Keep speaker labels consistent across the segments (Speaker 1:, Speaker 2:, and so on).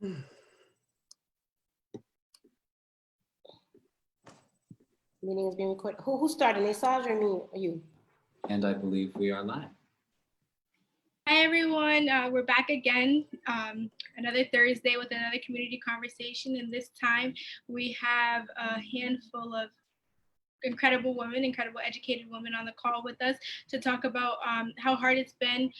Speaker 1: Meeting is being recorded. Who started, Naesoj or me or you?
Speaker 2: And I believe we are live.
Speaker 3: Hi everyone, we're back again, another Thursday with another community conversation, and this time we have a handful of incredible women, incredible educated women on the call with us to talk about how hard it's been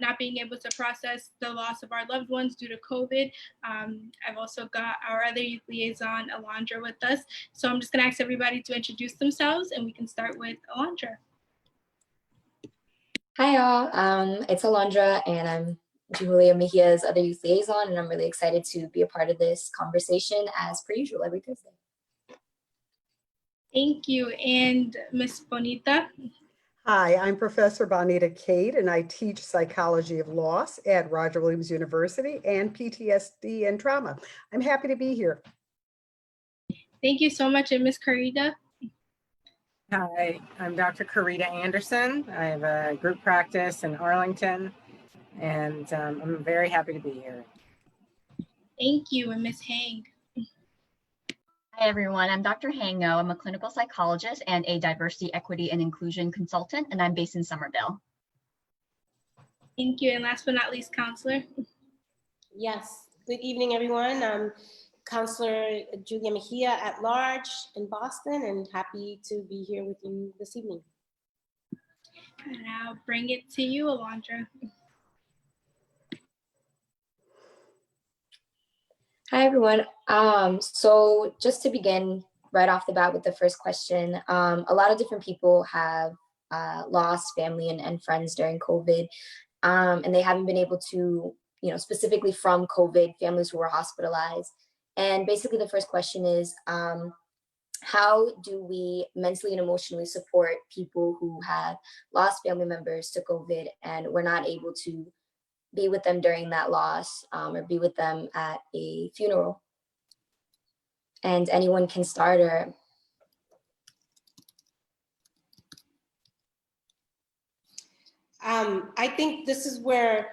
Speaker 3: not being able to process the loss of our loved ones due to COVID. I've also got our other youth liaison, Alondra, with us. So I'm just gonna ask everybody to introduce themselves, and we can start with Alondra.
Speaker 4: Hi all, it's Alondra, and I'm Julia Mejia's other youth liaison, and I'm really excited to be a part of this conversation as per usual every Thursday.
Speaker 3: Thank you. And Miss Bonita.
Speaker 5: Hi, I'm Professor Bonita Cade, and I teach psychology of loss at Roger Williams University and PTSD and trauma. I'm happy to be here.
Speaker 3: Thank you so much. And Miss Carita.
Speaker 6: Hi, I'm Dr. Carita Anderson. I have a group practice in Arlington, and I'm very happy to be here.
Speaker 3: Thank you. And Miss Hang.
Speaker 7: Hi everyone, I'm Dr. Hango. I'm a clinical psychologist and a diversity, equity, and inclusion consultant, and I'm based in Somerville.
Speaker 3: Thank you. And last but not least, Counselor.
Speaker 1: Yes. Good evening, everyone. I'm Counselor Julia Mejia at large in Boston, and happy to be here with you this evening.
Speaker 3: And I'll bring it to you, Alondra.
Speaker 4: Hi everyone. So just to begin right off the bat with the first question, a lot of different people have lost family and friends during COVID, and they haven't been able to, specifically from COVID, families who were hospitalized. And basically the first question is, how do we mentally and emotionally support people who have lost family members to COVID and we're not able to be with them during that loss or be with them at a funeral? And anyone can start. Or
Speaker 1: I think this is where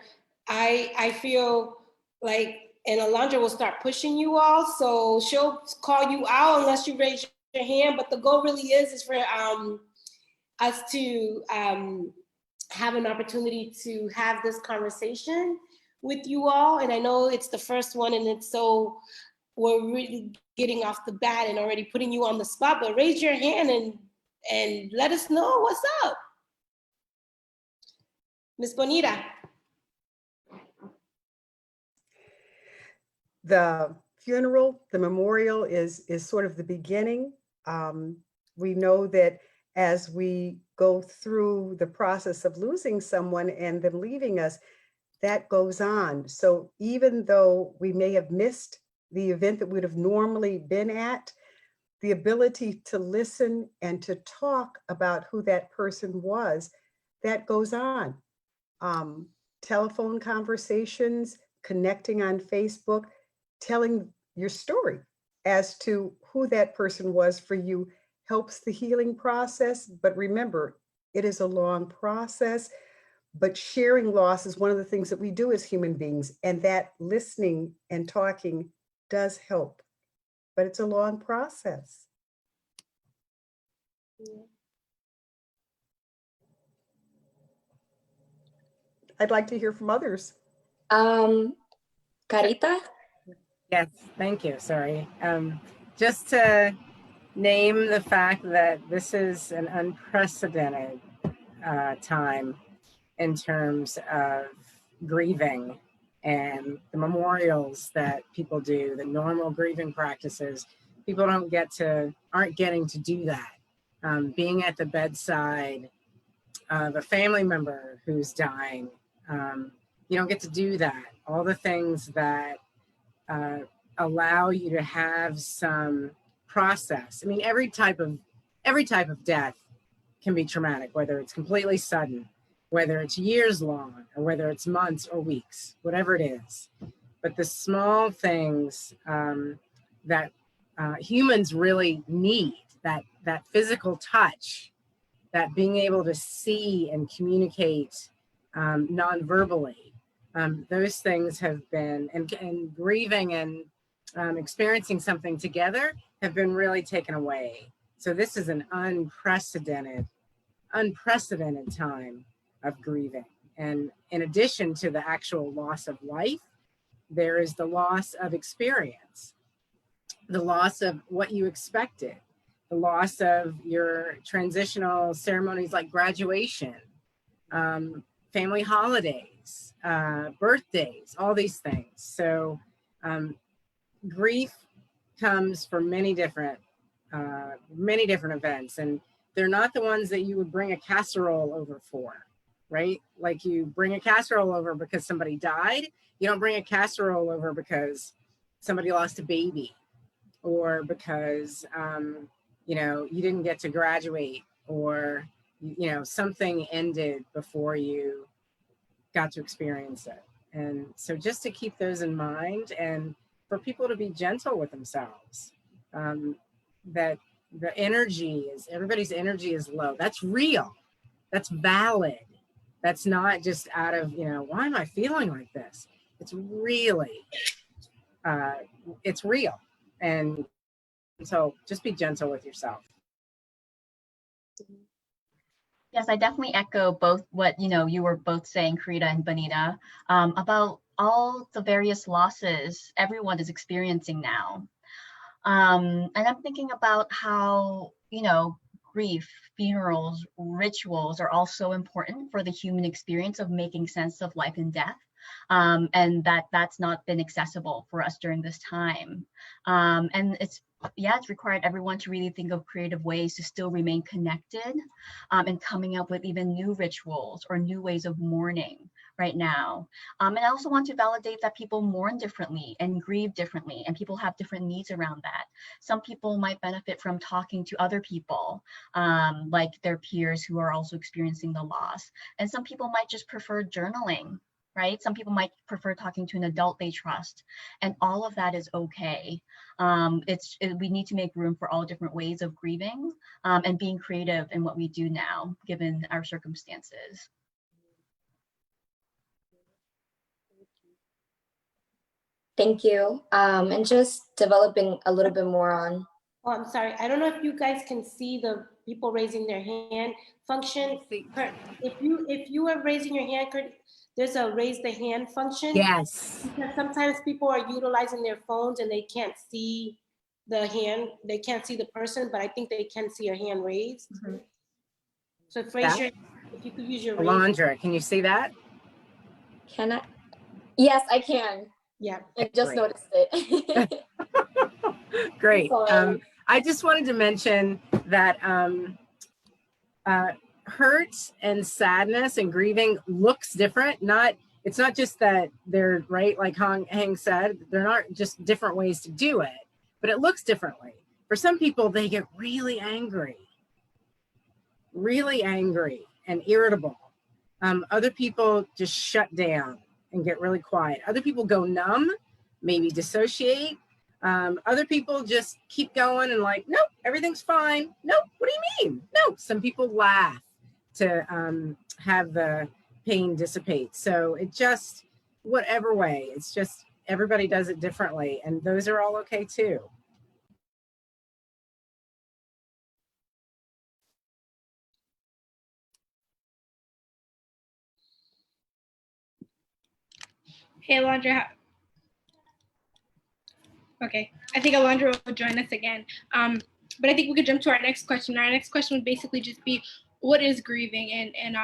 Speaker 1: I feel like, and Alondra will start pushing you all, so she'll call you out unless you raise your hand, but the goal really is for us to have an opportunity to have this conversation with you all. And I know it's the first one, and it's so, we're really getting off the bat and already putting you on the spot, but raise your hand and let us know what's up. Miss Bonita.
Speaker 5: The funeral, the memorial is sort of the beginning. We know that as we go through the process of losing someone and them leaving us, that goes on. So even though we may have missed the event that we would have normally been at, the ability to listen and to talk about who that person was, that goes on. Telephone conversations, connecting on Facebook, telling your story as to who that person was for you helps the healing process. But remember, it is a long process, but sharing loss is one of the things that we do as human beings, and that listening and talking does help, but it's a long process. I'd like to hear from others.
Speaker 4: Carita?
Speaker 6: Yes, thank you, sorry. Just to name the fact that this is an unprecedented time in terms of grieving and the memorials that people do, the normal grieving practices. People aren't getting to do that. Being at the bedside of a family member who's dying, you don't get to do that. All the things that allow you to have some process. I mean, every type of death can be traumatic, whether it's completely sudden, whether it's years long, or whether it's months or weeks, whatever it is. But the small things that humans really need, that physical touch, that being able to see and communicate non-verbally, Those things have been, and grieving and experiencing something together have been really taken away. So this is an unprecedented time of grieving. And in addition to the actual loss of life, there is the loss of experience, the loss of what you expected, the loss of your transitional ceremonies like graduation, family holidays, birthdays, all these things. So grief comes from many different events, and they're not the ones that you would bring a casserole over for, right? Like you bring a casserole over because somebody died. You don't bring a casserole over because somebody lost a baby, or because you know, you didn't get to graduate, or you know, something ended before you got to experience it. And so just to keep those in mind, and for people to be gentle with themselves, that the energy is, everybody's energy is low. That's real. That's valid. That's not just out of, you know, why am I feeling like this? It's really, it's real. And so just be gentle with yourself.
Speaker 7: Yes, I definitely echo both what you were both saying, Carita and Bonita, about all the various losses everyone is experiencing now. And I'm thinking about how, grief, funerals, rituals are all so important for the human experience of making sense of life and death. And that's not been accessible for us during this time. And it's required everyone to really think of creative ways to still remain connected, and coming up with even new rituals or new ways of mourning right now. And I also want to validate that people mourn differently and grieve differently, and people have different needs around that. Some people might benefit from talking to other people, like their peers who are also experiencing the loss. And some people might just prefer journaling, right? Some people might prefer talking to an adult they trust, and all of that is okay. We need to make room for all different ways of grieving, and being creative in what we do now, given our circumstances.
Speaker 4: Thank you. And just developing a little bit more on.
Speaker 1: Oh, I'm sorry. I don't know if you guys can see the people raising their hand function. If you are raising your hand, there's a raise the hand function.
Speaker 6: Yes.
Speaker 1: Because sometimes people are utilizing their phones and they can't see the hand. They can't see the person, but I think they can see your hand raised. Mm-hmm. So if you could use your
Speaker 6: Alondra, can you see that?
Speaker 4: Can I? Yes, I can.
Speaker 1: Yeah.
Speaker 4: I just noticed it.
Speaker 6: Great. I just wanted to mention that hurt and sadness and grieving looks different. It's not just that they're, right, like Hang said, they're not just different ways to do it, but it looks differently. For some people, they get really angry and irritable. Other people just shut down and get really quiet. Other people go numb, maybe dissociate. Other people just keep going and like, nope, everything's fine. Nope, what do you mean? No, some people laugh to have the pain dissipate. So it just, whatever way, it's just everybody does it differently, and those are all okay too.
Speaker 3: Hey, Alondra. Okay, I think Alondra will join us again. But I think we could jump to our next question. Our next question would basically just be, what is grieving, and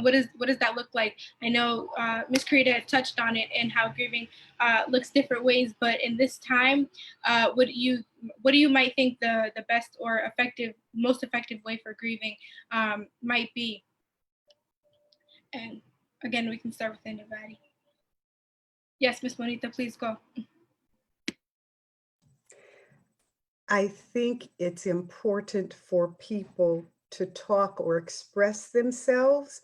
Speaker 3: what does that look like? I know Ms. Carita touched on it and how grieving looks different ways, but in this time, what do you might think the best or most effective way for grieving might be? And again, we can start with anybody. Yes, Ms. Bonita, please go.
Speaker 5: I think it's important for people to talk or express themselves.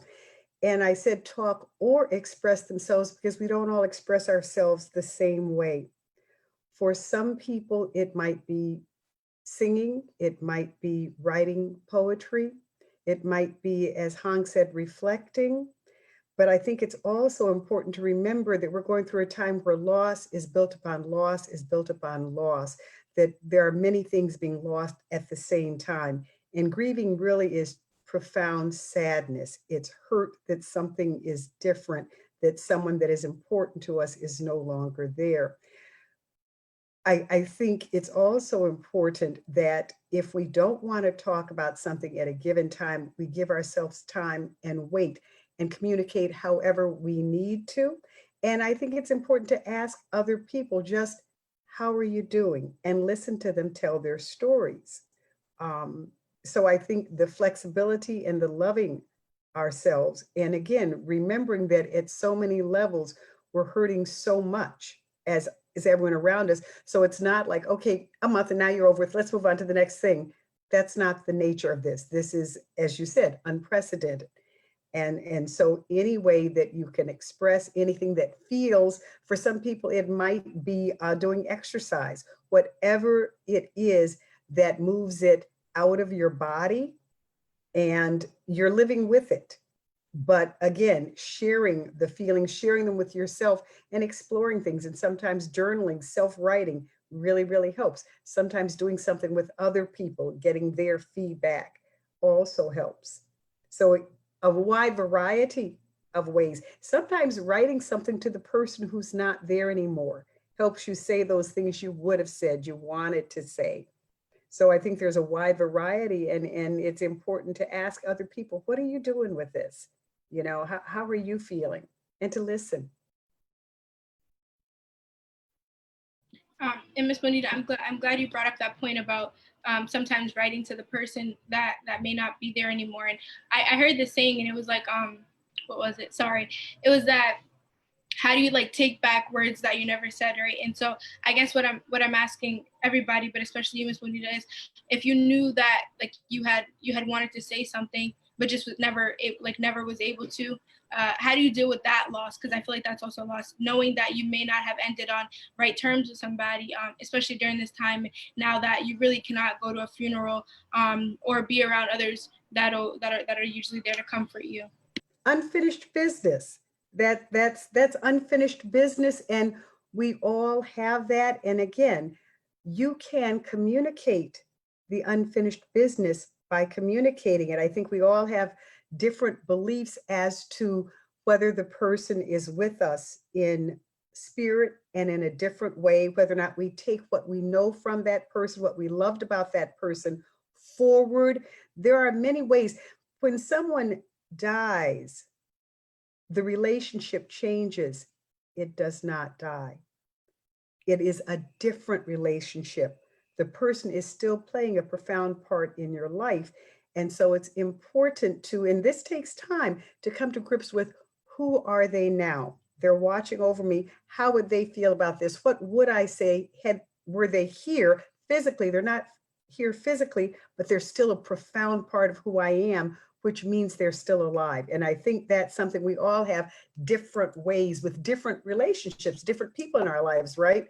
Speaker 5: And I said talk or express themselves because we don't all express ourselves the same way. For some people, it might be singing, it might be writing poetry, it might be, as Hong said, reflecting. But I think it's also important to remember that we're going through a time where loss is built upon loss is built upon loss, that there are many things being lost at the same time. And grieving really is profound sadness. It's hurt that something is different, that someone that is important to us is no longer there. I think it's also important that if we don't want to talk about something at a given time, we give ourselves time and wait and communicate however we need to. And I think it's important to ask other people just, how are you doing? And listen to them tell their stories. So I think the flexibility and the loving ourselves, and again, remembering that at so many levels, we're hurting so much as is everyone around us. So it's not like, okay, a month and now you're over with, let's move on to the next thing. That's not the nature of this. This is, as you said, unprecedented. And so any way that you can express anything that feels, for some people, it might be doing exercise, whatever it is that moves it out of your body and you're living with it. But again, sharing the feelings, sharing them with yourself and exploring things. And sometimes journaling, self-writing really, really helps. Sometimes doing something with other people, getting their feedback also helps. So a wide variety of ways. Sometimes writing something to the person who's not there anymore helps you say those things you would have said, you wanted to say. So I think there's a wide variety, and it's important to ask other people, what are you doing with this? You know, how are you feeling? And to listen.
Speaker 3: And Miss Bonita, I'm glad you brought up that point about sometimes writing to the person that may not be there anymore. And I heard this saying, and it was like, what was it? Sorry, it was that, how do you like take back words that you never said, right? And so I guess what I'm asking everybody, but especially you, Miss Bonita, is if you knew that like you had wanted to say something, but just never was able to. How do you deal with that loss? Because I feel like that's also a loss, knowing that you may not have ended on right terms with somebody, especially during this time now that you really cannot go to a funeral or be around others that are usually there to comfort you.
Speaker 5: Unfinished business. That's unfinished business, and we all have that. And again, you can communicate the unfinished business by communicating it. I think we all have different beliefs as to whether the person is with us in spirit and in a different way, whether or not we take what we know from that person, what we loved about that person forward. There are many ways. When someone dies, the relationship changes. It does not die. It is a different relationship. The person is still playing a profound part in your life. And so it's important to, and this takes time, to come to grips with, who are they now? They're watching over me. How would they feel about this? What would I say were they here physically? They're not here physically, but they're still a profound part of who I am, which means they're still alive. And I think that's something we all have different ways with different relationships, different people in our lives, right?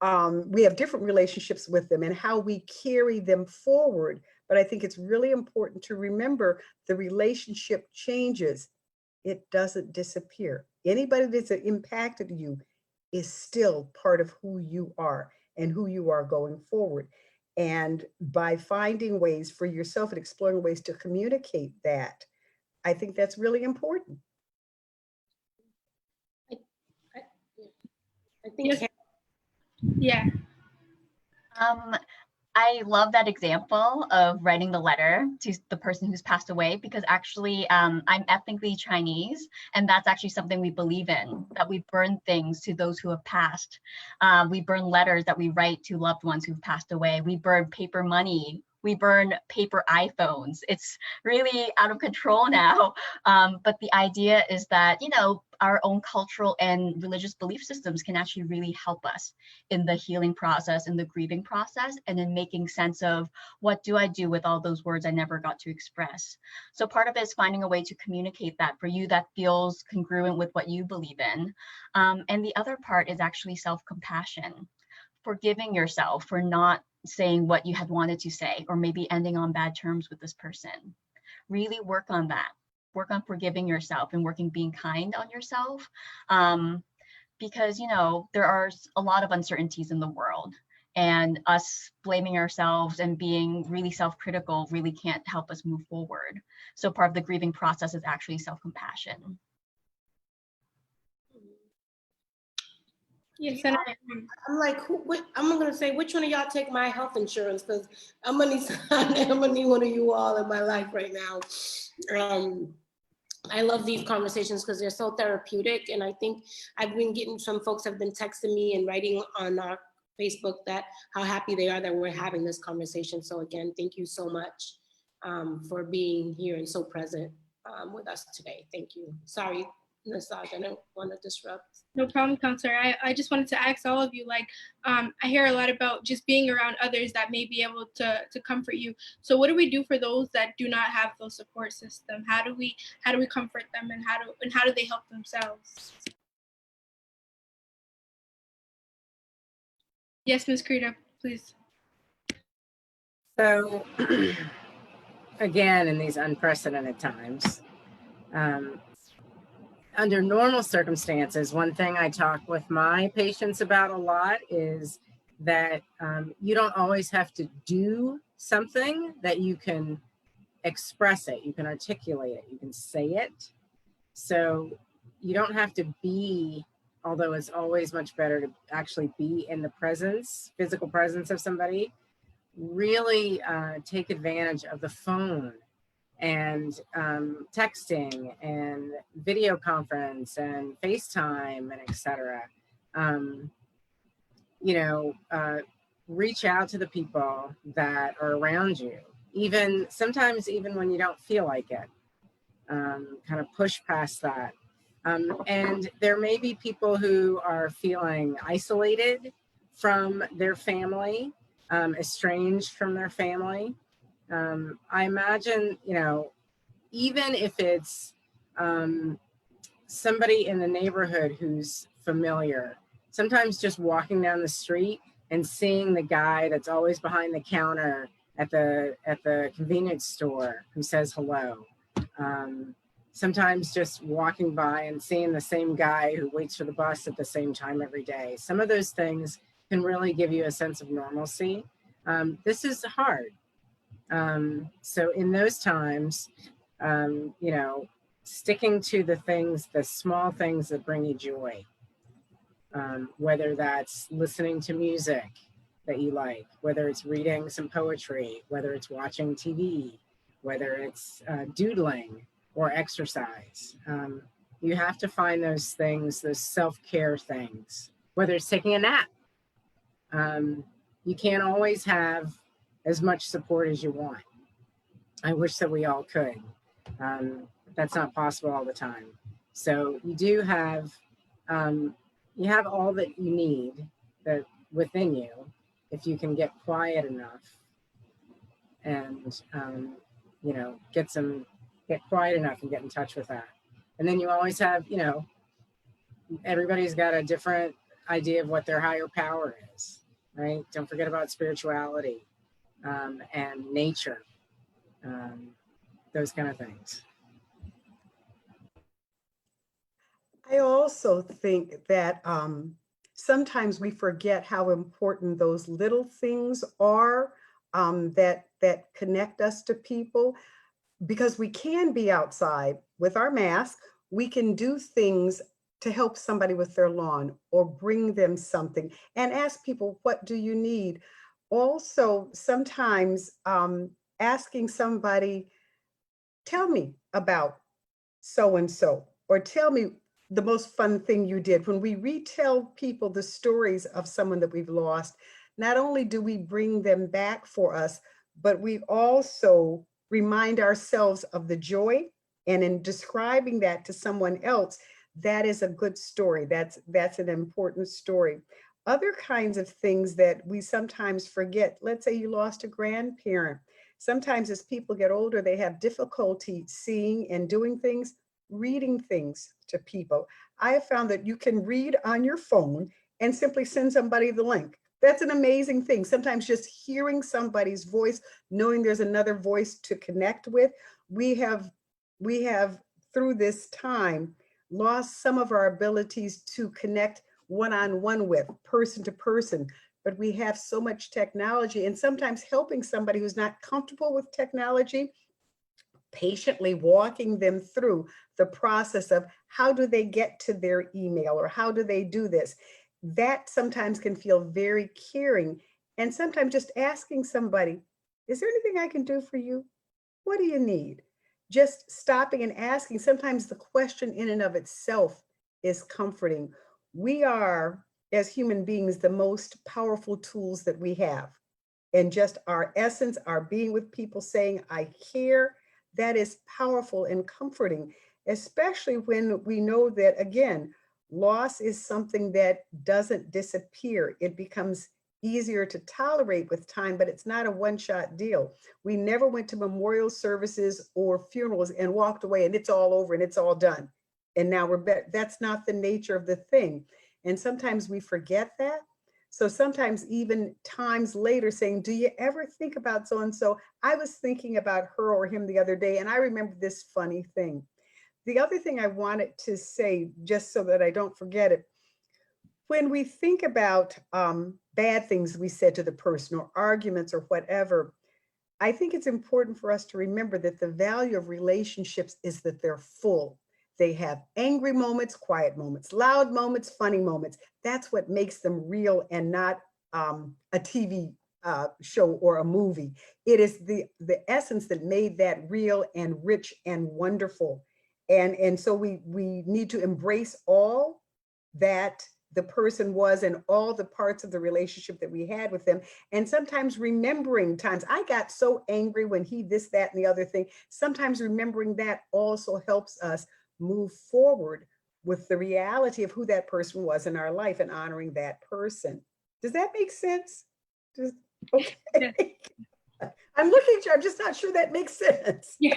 Speaker 5: We have different relationships with them and how we carry them forward. But I think it's really important to remember the relationship changes. It doesn't disappear. Anybody that's impacted you is still part of who you are and who you are going forward. And by finding ways for yourself and exploring ways to communicate that, I think that's really important.
Speaker 1: I think.
Speaker 3: Yes. Yeah.
Speaker 7: I love that example of writing the letter to the person who's passed away, because actually I'm ethnically Chinese, and that's actually something we believe in, that we burn things to those who have passed. We burn letters that we write to loved ones who've passed away. We burn paper money. We burn paper iPhones. It's really out of control now. But the idea is that, you know, our own cultural and religious belief systems can actually really help us in the healing process, in the grieving process, and in making sense of, what do I do with all those words I never got to express? So part of it is finding a way to communicate that for you that feels congruent with what you believe in. And the other part is actually self-compassion, forgiving yourself for not saying what you had wanted to say, or maybe ending on bad terms with this person. Really work on that. work on forgiving yourself and being kind on yourself. Because, there are a lot of uncertainties in the world, and us blaming ourselves and being really self-critical really can't help us move forward. So part of the grieving process is actually self-compassion.
Speaker 3: Yes,
Speaker 1: I'm like, I'm gonna say, which one of y'all take my health insurance? Because I'm gonna need one of you all in my life right now. I love these conversations because they're so therapeutic, and I think I've been getting, some folks have been texting me and writing on our Facebook that how happy they are that we're having this conversation. So again, thank you so much for being here and so present with us today. Thank you. Sorry, Naesoj, I don't want to disrupt.
Speaker 3: No problem, counselor. I just wanted to ask all of you, like, I hear a lot about just being around others that may be able to comfort you. So what do we do for those that do not have those support system? How do we comfort them, and how do they help themselves? Yes, Ms. Carita, please.
Speaker 6: So again, in these unprecedented times, under normal circumstances, one thing I talk with my patients about a lot is that you don't always have to do something, that you can express it, you can articulate it, you can say it. So you don't have to be, although it's always much better to actually be in the presence, physical presence of somebody, really take advantage of the phone and texting and video conference and FaceTime and etc. Reach out to the people that are around you, sometimes even when you don't feel like it. Kind of push past that. And there may be people who are feeling isolated from their family, estranged from their family. I imagine, even if it's somebody in the neighborhood who's familiar, sometimes just walking down the street and seeing the guy that's always behind the counter at the convenience store who says hello. Sometimes just walking by and seeing the same guy who waits for the bus at the same time every day. Some of those things can really give you a sense of normalcy. This is hard. So in those times, sticking to the small things that bring you joy, whether that's listening to music that you like, whether it's reading some poetry, whether it's watching TV, whether it's doodling or exercise. You have to find those things, those self-care things, whether it's taking a nap. You can't always have as much support as you want. I wish that we all could. That's not possible all the time. So you do have, you have all that you need that within you, if you can get quiet enough and, get quiet enough and get in touch with that. And then you always have, everybody's got a different idea of what their higher power is, right? Don't forget about spirituality and nature, those kind of things.
Speaker 5: I also think that sometimes we forget how important those little things are that connect us to people, because we can be outside with our mask. We can do things to help somebody with their lawn or bring them something and ask people, what do you need? Also, sometimes asking somebody, tell me about so-and-so, or tell me the most fun thing you did. When we retell people the stories of someone that we've lost, not only do we bring them back for us, but we also remind ourselves of the joy. And in describing that to someone else, that is a good story. That's an important story. Other kinds of things that we sometimes forget, let's say you lost a grandparent. Sometimes as people get older, they have difficulty seeing and doing things, reading things to people. I have found that you can read on your phone and simply send somebody the link. That's an amazing thing. Sometimes just hearing somebody's voice, knowing there's another voice to connect with. We have we have, through this time, lost some of our abilities to connect one-on-one with, person to person, but we have so much technology, and sometimes helping somebody who's not comfortable with technology, patiently walking them through the process of how do they get to their email or how do they do this. That sometimes can feel very caring. And sometimes just asking somebody, is there anything I can do for you? What do you need? Just stopping and asking. Sometimes the question in and of itself is comforting. We are, as human beings, the most powerful tools that we have. And just our essence, our being with people, saying, I care, that is powerful and comforting, especially when we know that, again, loss is something that doesn't disappear. It becomes easier to tolerate with time, but it's not a one-shot deal. We never went to memorial services or funerals and walked away and it's all over and it's all done. And now we're back. That's not the nature of the thing. And sometimes we forget that. So sometimes even times later saying, do you ever think about so-and-so? I was thinking about her or him the other day, and I remember this funny thing. The other thing I wanted to say, just so that I don't forget it, when we think about bad things we said to the person or arguments or whatever, I think it's important for us to remember that the value of relationships is that they're full. They have angry moments, quiet moments, loud moments, funny moments. That's what makes them real and not a TV show or a movie. It is the essence that made that real and rich and wonderful. And so we need to embrace all that the person was and all the parts of the relationship that we had with them. And sometimes remembering times, I got so angry when he this, that, and the other thing. Sometimes remembering that also helps us move forward with the reality of who that person was in our life and honoring that person. Does that make sense? Okay.
Speaker 3: Yes.
Speaker 5: I'm looking at you, I'm just not sure that makes sense.
Speaker 3: Yeah,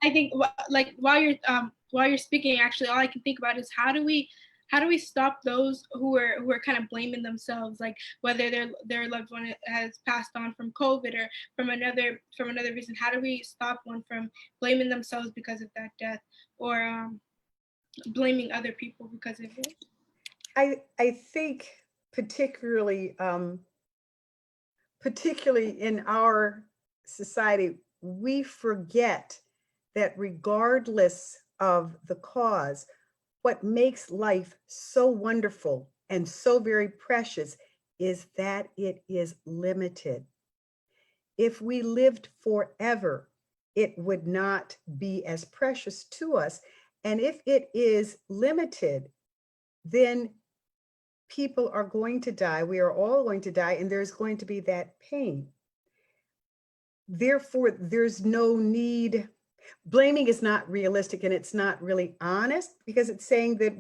Speaker 3: I think like while you're speaking, actually, all I can think about is how do we stop those who are kind of blaming themselves, like whether their loved one has passed on from COVID or from another reason. How do we stop one from blaming themselves because of that death, or blaming other people because of it?
Speaker 5: I think particularly in our society, we forget that regardless of the cause, what makes life so wonderful and so very precious is that it is limited. If we lived forever, it would not be as precious to us. And if it is limited, then people are going to die. We are all going to die, and there's going to be that pain. Therefore, there's no need. Blaming is not realistic and it's not really honest, because it's saying that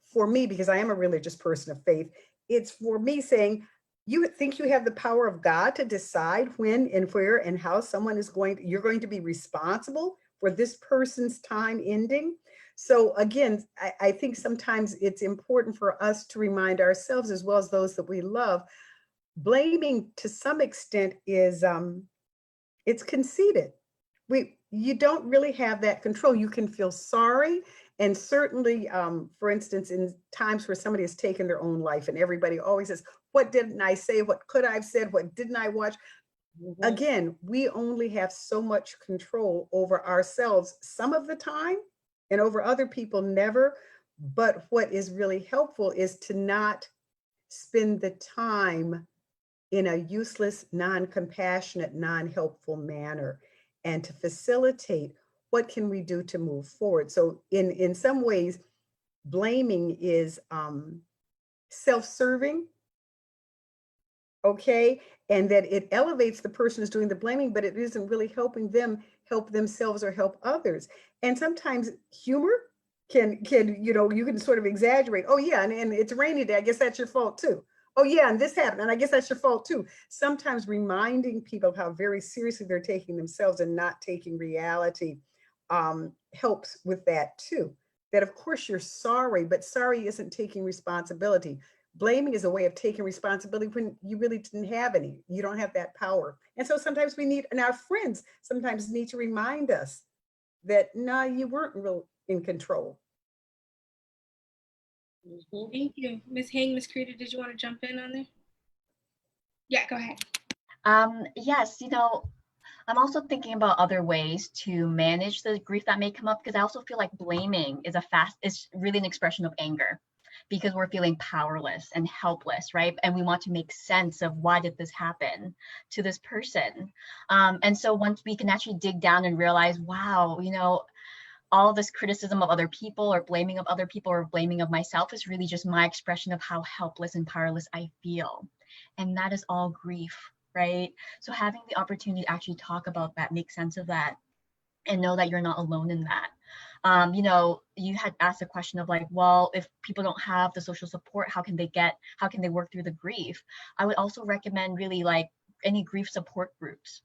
Speaker 5: for me, because I am a religious person of faith, it's for me saying, you think you have the power of God to decide when and where and how someone you're going to be responsible for this person's time ending. So again, I think sometimes it's important for us to remind ourselves, as well as those that we love, blaming to some extent is, it's conceited. You don't really have that control. You can feel sorry. And certainly, for instance, in times where somebody has taken their own life and everybody always says, what didn't I say? What could I have said? What didn't I watch? Mm-hmm. Again, we only have so much control over ourselves some of the time, and over other people never. But what is really helpful is to not spend the time in a useless, non-compassionate, non-helpful manner, and to facilitate what can we do to move forward. So in some ways, blaming is self-serving, okay? And that it elevates the person who's doing the blaming, but it isn't really helping them help themselves or help others. And sometimes humor can you can sort of exaggerate. Oh yeah, and it's rainy day, I guess that's your fault too. Oh yeah, and this happened, and I guess that's your fault too. Sometimes reminding people how very seriously they're taking themselves and not taking reality helps with that too. That of course you're sorry, but sorry isn't taking responsibility. Blaming is a way of taking responsibility when you really didn't have any. You don't have that power. And so sometimes we need, and our friends sometimes need to remind us, that, no, you weren't real in control.
Speaker 3: Thank you. Ms. Hang, Ms. Carita, did you want to jump in on there? Yeah, go ahead.
Speaker 7: Yes, I'm also thinking about other ways to manage the grief that may come up, because I also feel like blaming is really an expression of anger, because we're feeling powerless and helpless, right? And we want to make sense of, why did this happen to this person? And so once we can actually dig down and realize, wow, all this criticism of other people, or blaming of other people, or blaming of myself is really just my expression of how helpless and powerless I feel. And that is all grief, right? So having the opportunity to actually talk about that, make sense of that, and know that you're not alone in that. You had asked a question of like, well, if people don't have the social support, how can they work through the grief? I would also recommend really like any grief support groups,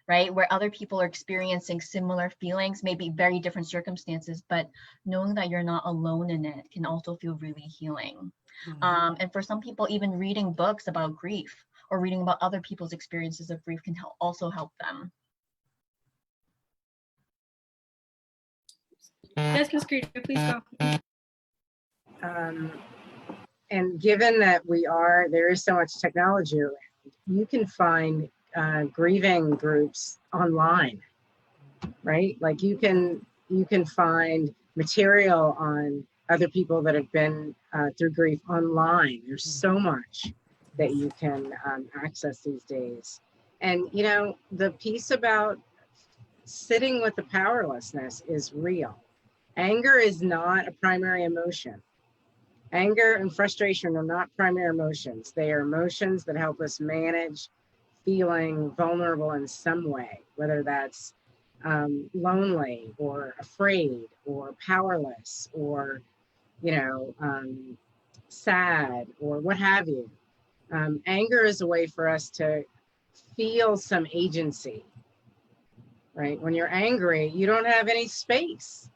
Speaker 7: right? Where other people are experiencing similar feelings, maybe very different circumstances, but knowing that you're not alone in it can also feel really healing. And for some people, even reading books about grief or reading about other people's experiences of grief can also help them.
Speaker 3: Yes, Ms. Carita, please go.
Speaker 6: And given that there is so much technology around, you can find grieving groups online, right? Like you can find material on other people that have been through grief online. There's so much that you can access these days. And the piece about sitting with the powerlessness is real. Anger is not a primary emotion. Anger and frustration are not primary emotions. They are emotions that help us manage feeling vulnerable in some way, whether that's lonely or afraid or powerless or, sad or what have you. Anger is a way for us to feel some agency, right? When you're angry, you don't have any space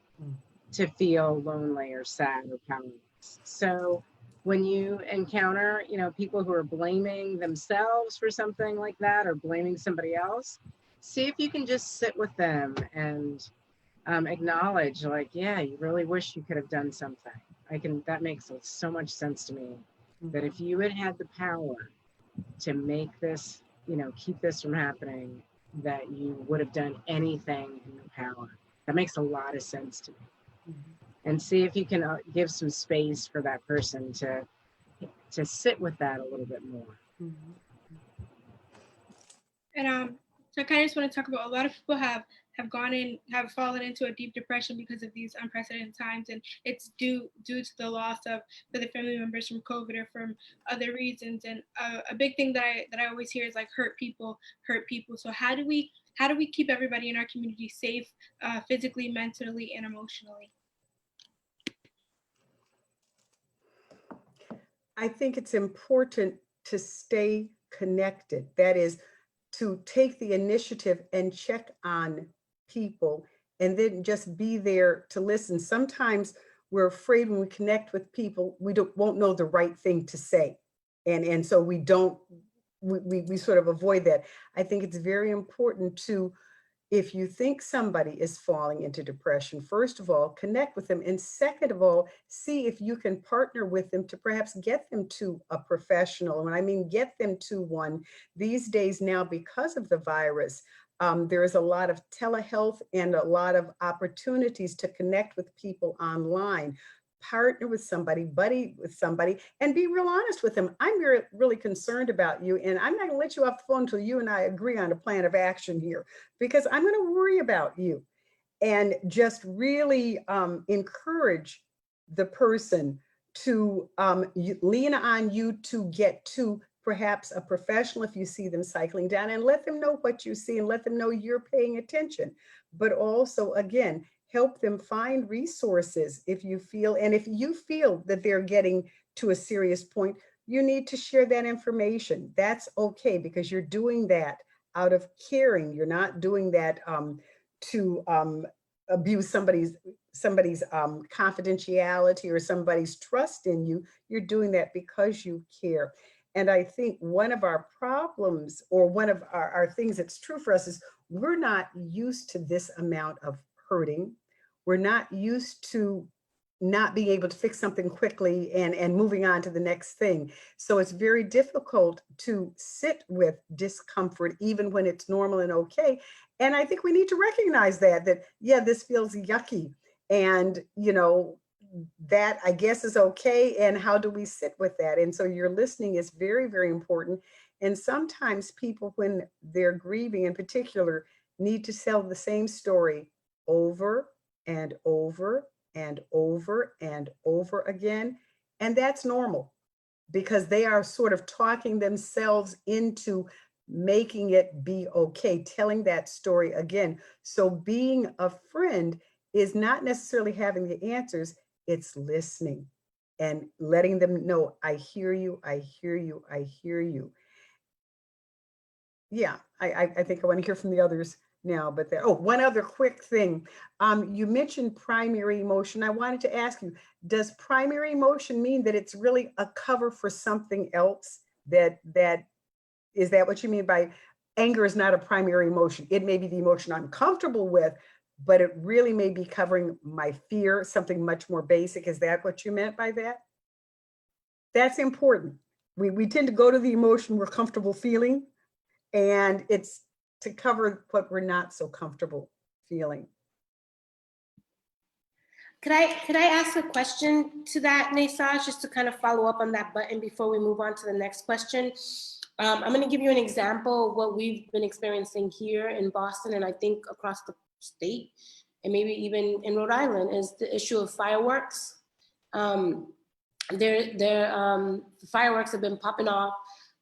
Speaker 6: to feel lonely or sad or powerless. So when you encounter, people who are blaming themselves for something like that, or blaming somebody else, see if you can just sit with them and acknowledge, like, yeah, you really wish you could have done something. That makes so much sense to me, that if you had the power to make this, keep this from happening, that you would have done anything in your power. That makes a lot of sense to me. And see if you can give some space for that person to sit with that a little bit more.
Speaker 3: And so I kind of just want to talk about, a lot of people have fallen into a deep depression because of these unprecedented times, and it's due to the loss of the family members from COVID or from other reasons. And a big thing that I always hear is like, hurt people. So how do we keep everybody in our community safe, physically, mentally, and emotionally?
Speaker 5: I think it's important to stay connected. That is, to take the initiative and check on people, and then just be there to listen. Sometimes we're afraid when we connect with people, we won't know the right thing to say. And so we sort of avoid that. I think it's very important to, if you think somebody is falling into depression, first of all, connect with them. And second of all, see if you can partner with them to perhaps get them to a professional. And I mean, get them to one. These days now, because of the virus, there is a lot of telehealth and a lot of opportunities to connect with people online. Partner with somebody, buddy with somebody, and be real honest with them. I'm really concerned about you, and I'm not going to let you off the phone until you and I agree on a plan of action here, because I'm going to worry about you. And just really encourage the person to lean on you to get to perhaps a professional if you see them cycling down, and let them know what you see and let them know you're paying attention. But also, again, help them find resources if you feel that they're getting to a serious point. You need to share that information. That's okay, because you're doing that out of caring. You're not doing that to abuse somebody's confidentiality or somebody's trust in you. You're doing that because you care. And I think one of our problems, or one of our things that's true for us, is we're not used to this amount of hurting. We're not used to not being able to fix something quickly and moving on to the next thing. So it's very difficult to sit with discomfort, even when it's normal and okay. And I think we need to recognize that, yeah, this feels yucky. And, you know, that I guess is okay. And how do we sit with that? And so your listening is very, very important. And sometimes people, when they're grieving in particular, need to tell the same story over and over and over and over again. And that's normal because they are sort of talking themselves into making it be okay, telling that story again. So being a friend is not necessarily having the answers, it's listening and letting them know, I hear you, I hear you, I hear you. Yeah, I think I want to hear from the others now, but one other quick thing. You mentioned primary emotion. I wanted to ask you, does primary emotion mean that it's really a cover for something else? Is that what you mean by anger is not a primary emotion? It may be the emotion I'm comfortable with, but it really may be covering my fear, something much more basic. Is that what you meant by that? That's important. We tend to go to the emotion we're comfortable feeling, and it's to cover what we're not so comfortable feeling.
Speaker 1: Could I ask a question to that, Naesoj, just to kind of follow up on that button before we move on to the next question? I'm going to give you an example of what we've been experiencing here in Boston, and I think across the state, and maybe even in Rhode Island, is the issue of fireworks. Fireworks have been popping off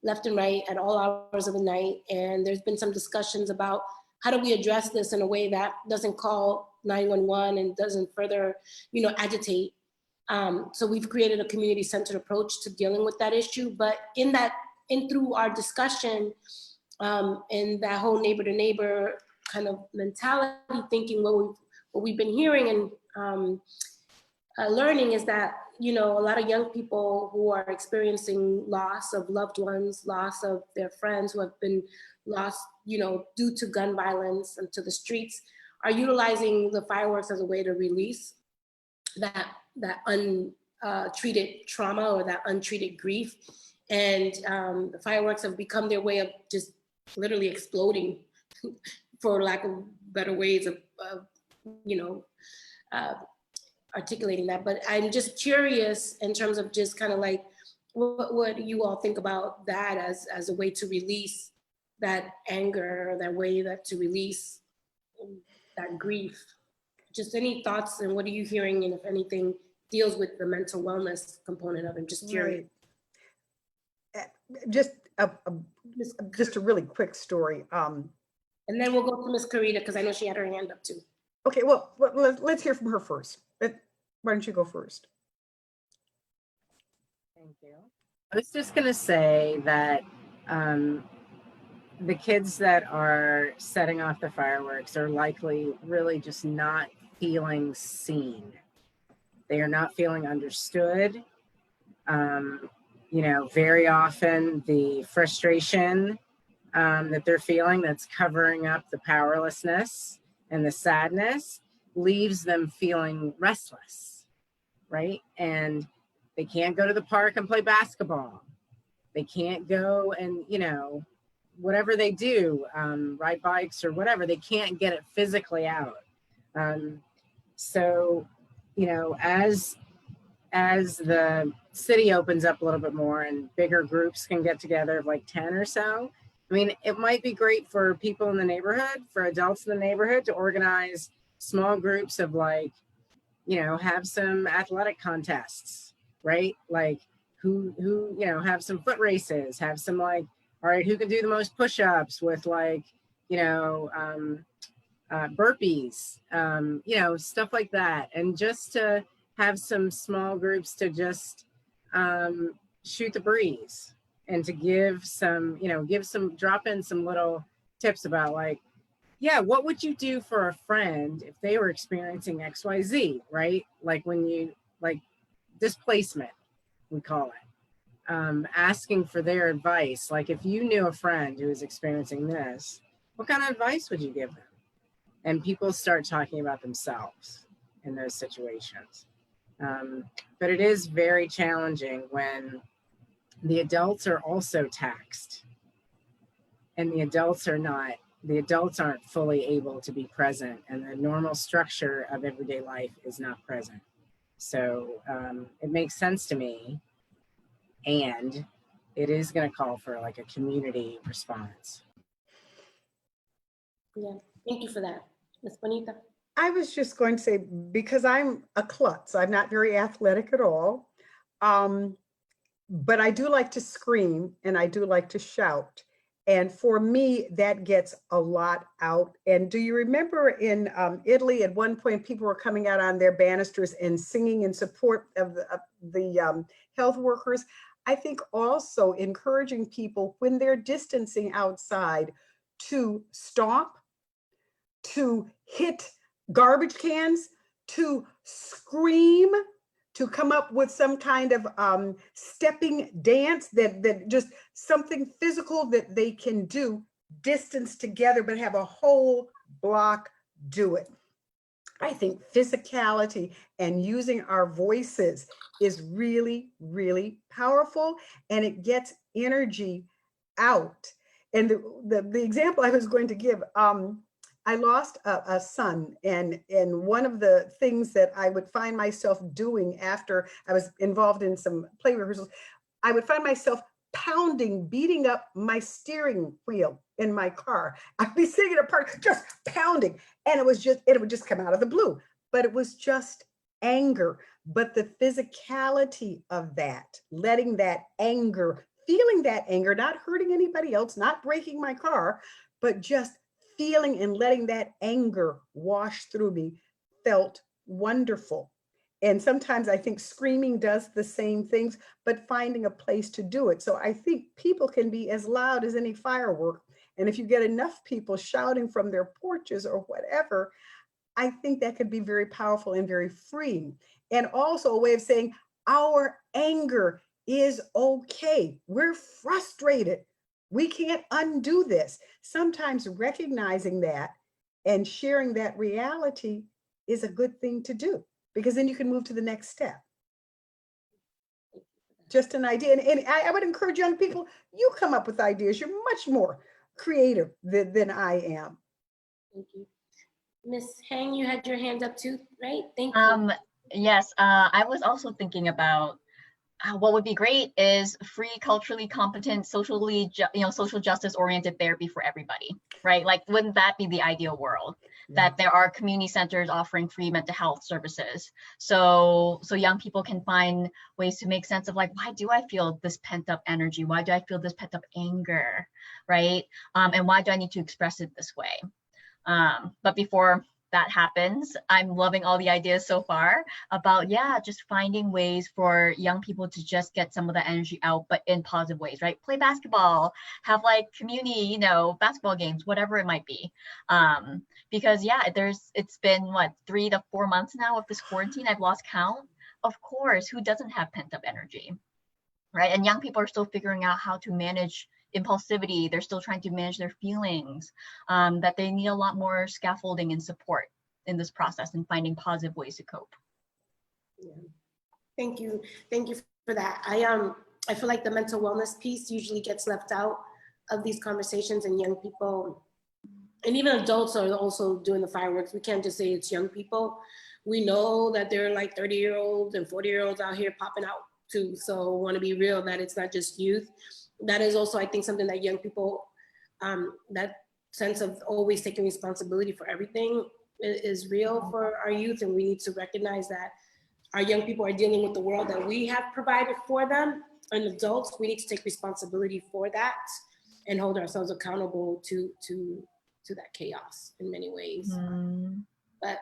Speaker 1: left and right at all hours of the night, and there's been some discussions about how do we address this in a way that doesn't call 911 and doesn't further, agitate. So we've created a community-centered approach to dealing with that issue. But through our discussion, and that whole neighbor-to-neighbor kind of mentality, thinking what we've been hearing and learning is that, a lot of young people who are experiencing loss of loved ones, loss of their friends who have been lost, due to gun violence and to the streets, are utilizing the fireworks as a way to release that untreated trauma or that untreated grief. And the fireworks have become their way of just literally exploding, for lack of better ways of articulating that. But I'm just curious in terms of just kind of like, what do you all think about that as a way to release that anger, or that way to release that grief? Just any thoughts, and what are you hearing, and if anything deals with the mental wellness component of it? I'm just curious.
Speaker 5: Right. Just a really quick story.
Speaker 1: And then we'll go to Miss Carita, because I know she had her hand up too.
Speaker 5: Okay, well, let's hear from her first. Why don't you go first?
Speaker 6: Thank you. I was just going to say that the kids that are setting off the fireworks are likely really just not feeling seen. They are not feeling understood. Very often the frustration that they're feeling, that's covering up the powerlessness and the sadness, leaves them feeling restless, right? And they can't go to the park and play basketball. They can't go and, whatever they do, ride bikes or whatever, they can't get it physically out. So, as the city opens up a little bit more and bigger groups can get together of like 10 or so, I mean, it might be great for people in the neighborhood, for adults in the neighborhood, to organize small groups of like, have some athletic contests, right? Like who, have some foot races, have some like, all right, who can do the most push-ups with like, burpees, stuff like that. And just to have some small groups to just shoot the breeze, and to give some, drop in some little tips about like, yeah, what would you do for a friend if they were experiencing XYZ, right? Like when you, like displacement, we call it. Asking for their advice. Like if you knew a friend who was experiencing this, what kind of advice would you give them? and people start talking about themselves in those situations. But it is very challenging when the adults are also taxed and the adults aren't fully able to be present, and the normal structure of everyday life is not present. So it makes sense to me, and it is going to call for like a community response.
Speaker 1: Yeah, thank you for that, Ms. Bonita.
Speaker 5: I was just going to say, because I'm a klutz, I'm not very athletic at all, but I do like to scream and I do like to shout. And for me, that gets a lot out. And do you remember in Italy, at one point, people were coming out on their banisters and singing in support of the health workers? I think also encouraging people when they're distancing outside to stomp, to hit garbage cans, to scream, to come up with some kind of stepping dance that just something physical that they can do, distance together, but have a whole block do it. I think physicality and using our voices is really, really powerful, and it gets energy out. And the example I was going to give, I lost a son, and one of the things that I would find myself doing after I was involved in some play rehearsals, I would find myself pounding, beating up my steering wheel in my car. I'd be sitting in a park, just pounding, and it would just come out of the blue. But it was just anger. But the physicality of that, letting that anger, feeling that anger, not hurting anybody else, not breaking my car, but just feeling and letting that anger wash through me, felt wonderful. And sometimes I think screaming does the same things, but finding a place to do it. So I think people can be as loud as any firework. And if you get enough people shouting from their porches or whatever, I think that could be very powerful and very freeing. And also a way of saying our anger is okay. We're frustrated. We can't undo this. Sometimes recognizing that and sharing that reality is a good thing to do, because then you can move to the next step. Just an idea. And I would encourage young people, you come up with ideas. You're much more creative than I am.
Speaker 1: Thank you. Ms. Hang, you had your hand up too, right? Thank you.
Speaker 7: Yes, I was also thinking about what would be great is free, culturally competent, social justice oriented therapy for everybody, right? Like, wouldn't that be the ideal world? That there are community centers offering free mental health services, so young people can find ways to make sense of, like, why do I feel this pent up energy? Why do I feel this pent up anger, right? And why do I need to express it this way? But before that happens, I'm loving all the ideas so far about, just finding ways for young people to just get some of the energy out, but in positive ways, right? Play basketball, have like community, basketball games, whatever it might be. Because it's been what, 3 to 4 months now of this quarantine. I've lost count. Of course, who doesn't have pent up energy, right? And young people are still figuring out how to manage impulsivity. They're still trying to manage their feelings, that they need a lot more scaffolding and support in this process and finding positive ways to cope.
Speaker 1: Yeah. Thank you for that. I feel like the mental wellness piece usually gets left out of these conversations, and young people and even adults are also doing the fireworks. We can't just say it's young people. We know that there are like 30-year-olds and 40-year-olds out here popping out too. So want to be real that it's not just youth. That is also, I think, something that young people, that sense of always taking responsibility for everything is real for our youth. And we need to recognize that our young people are dealing with the world that we have provided for them. And adults, we need to take responsibility for that and hold ourselves accountable to that chaos in many ways. But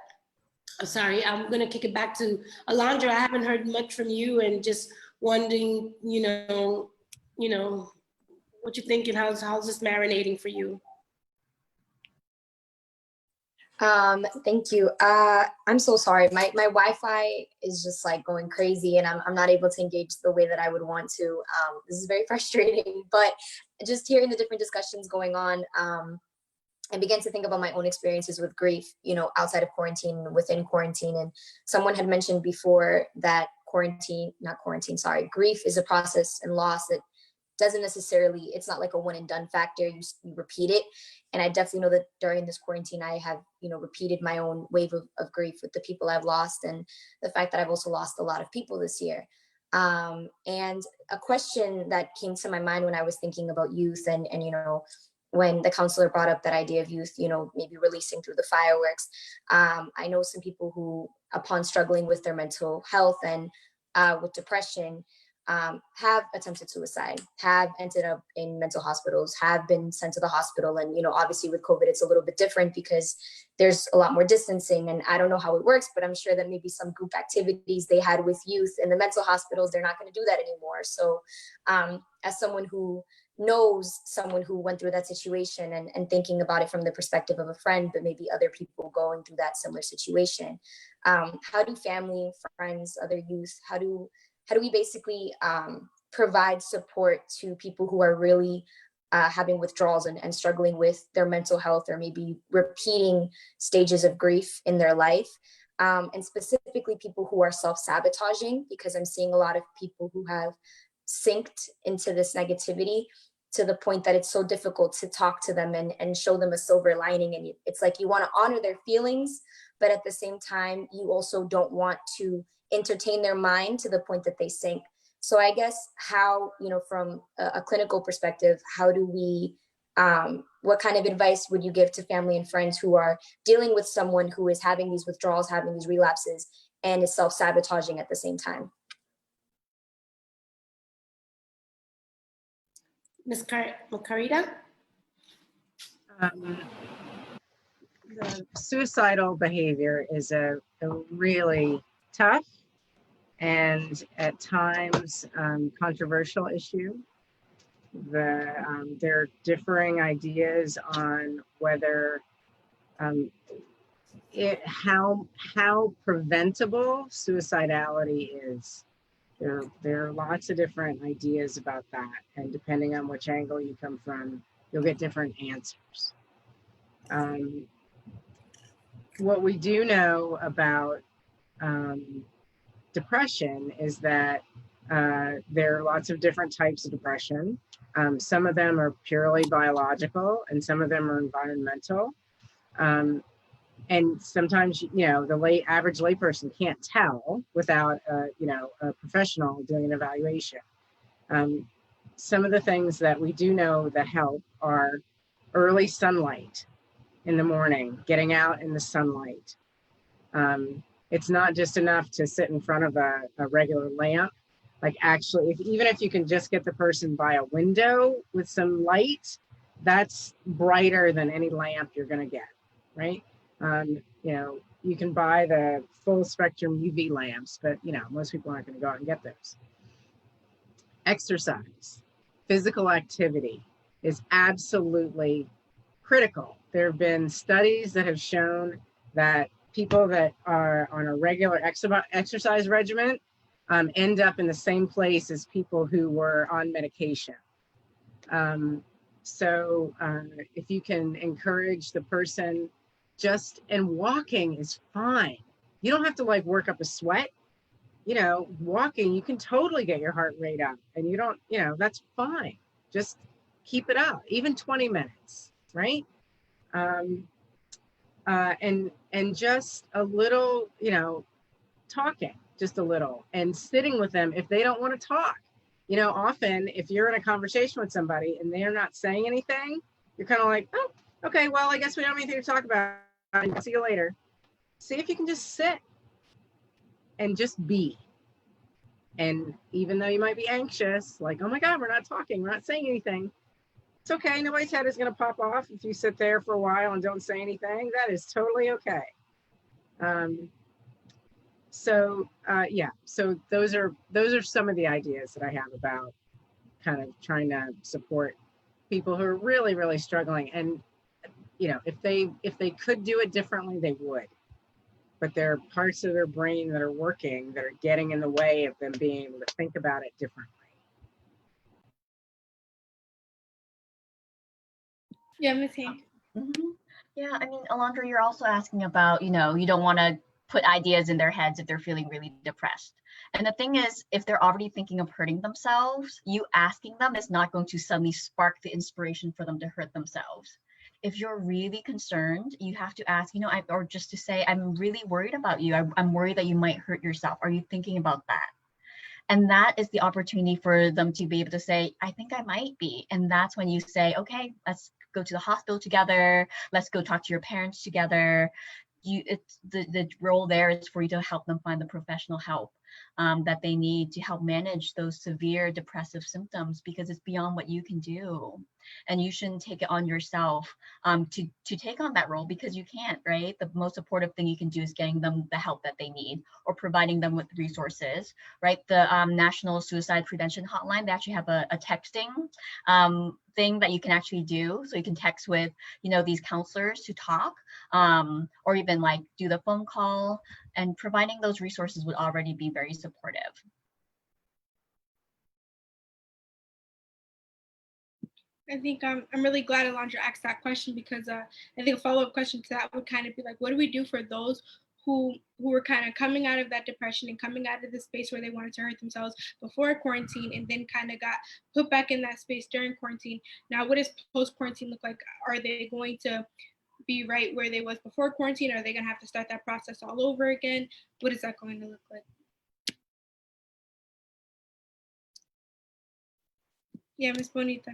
Speaker 1: I'm sorry, I'm gonna kick it back to Alondra. I haven't heard much from you, and just wondering, what you're thinking, how's this marinating for you?
Speaker 4: Thank you. I'm so sorry. My Wi-Fi is just like going crazy, and I'm not able to engage the way that I would want to. This is very frustrating, but just hearing the different discussions going on, I began to think about my own experiences with grief, you know, outside of quarantine, within quarantine. And someone had mentioned before that grief is a process and loss that doesn't necessarily, it's not like a one and done factor. You repeat it. And I definitely know that during this quarantine, I have, you know, repeated my own wave of grief with the people I've lost, and the fact that I've also lost a lot of people this year. And a question that came to my mind when I was thinking about youth and you know, when the counselor brought up that idea of youth, you know, maybe releasing through the fireworks. I know some people who, upon struggling with their mental health and with depression, have attempted suicide, have ended up in mental hospitals, have been sent to the hospital. And, you know, obviously with COVID, it's a little bit different because there's a lot more distancing, and I don't know how it works, but I'm sure that maybe some group activities they had with youth in the mental hospitals, they're not going to do that anymore. So as someone who knows someone who went through that situation, and thinking about it from the perspective of a friend, but maybe other people going through that similar situation, how do family, friends, other youth, how do we basically provide support to people who are really having withdrawals and struggling with their mental health, or maybe repeating stages of grief in their life, and specifically people who are self-sabotaging, because I'm seeing a lot of people who have synced into this negativity to the point that it's so difficult to talk to them and show them a silver lining. And it's like you want to honor their feelings, but at the same time, you also don't want to entertain their mind to the point that they sink. So I guess how, you know, from a clinical perspective, how do we, what kind of advice would you give to family and friends who are dealing with someone who is having these withdrawals, having these relapses, and is self-sabotaging at the same time?
Speaker 1: Ms. Carita?
Speaker 6: The suicidal behavior is a really tough and at times controversial issue. There are differing ideas on whether how preventable suicidality is. There are lots of different ideas about that, and depending on which angle you come from, you'll get different answers. What we do know about depression is that there are lots of different types of depression. Some of them are purely biological, and some of them are environmental. And sometimes, you know, the average layperson can't tell without, you know, a professional doing an evaluation. Some of the things that we do know that help are early sunlight in the morning, getting out in the sunlight. It's not just enough to sit in front of a regular lamp. Like actually, even if you can just get the person by a window with some light, that's brighter than any lamp you're going to get, right? You know, you can buy the full spectrum UV lamps, but you know, most people aren't going to go out and get those. Exercise, physical activity is absolutely critical. There have been studies that have shown that people that are on a regular exercise regimen end up in the same place as people who were on medication. So if you can encourage the person, and walking is fine. You don't have to like work up a sweat. You know, walking, you can totally get your heart rate up, and you don't, you know, that's fine. Just keep it up, even 20 minutes, right? And just a little, you know, talking, just a little, and sitting with them if they don't want to talk. You know, often if you're in a conversation with somebody and they're not saying anything, you're kind of like, oh, okay, well, I guess we don't have anything to talk about. See you later. See if you can just sit and just be. And even though you might be anxious, like, oh my God, we're not talking, we're not saying anything. It's okay. Nobody's head is going to pop off if you sit there for a while and don't say anything. That is totally okay. Yeah, so those are some of the ideas that I have about kind of trying to support people who are really, really struggling. And, you know, if they could do it differently, they would. But there are parts of their brain that are working that are getting in the way of them being able to think about it differently.
Speaker 3: Yeah, Ms. Hank.
Speaker 7: Yeah, I mean, Alondra, you're also asking about, you know, you don't want to put ideas in their heads if they're feeling really depressed. And the thing is, if they're already thinking of hurting themselves, you asking them is not going to suddenly spark the inspiration for them to hurt themselves. If you're really concerned, you have to ask, you know, or just to say, I'm really worried about you. I'm worried that you might hurt yourself. Are you thinking about that? And that is the opportunity for them to be able to say, I think I might be. And that's when you say, okay, let's go to the hospital together. Let's go talk to your parents together. It's the role there is for you to help them find the professional help that they need to help manage those severe depressive symptoms, because it's beyond what you can do. And you shouldn't take it on yourself to take on that role, because you can't, right? The most supportive thing you can do is getting them the help that they need, or providing them with resources, right? The National Suicide Prevention Hotline, they actually have a texting thing that you can actually do. So you can text with, you know, these counselors to talk, or even like do the phone call, and providing those resources would already be very supportive.
Speaker 3: I think I'm really glad Alondra asked that question, because I think a follow-up question to that would kind of be like, what do we do for those who were kind of coming out of that depression and coming out of the space where they wanted to hurt themselves before quarantine, and then kind of got put back in that space during quarantine? Now, what does post-quarantine look like? Are they going to be right where they was before quarantine? Are they going to have to start that process all over again? What is that going to look like? Yeah, Miss Bonita.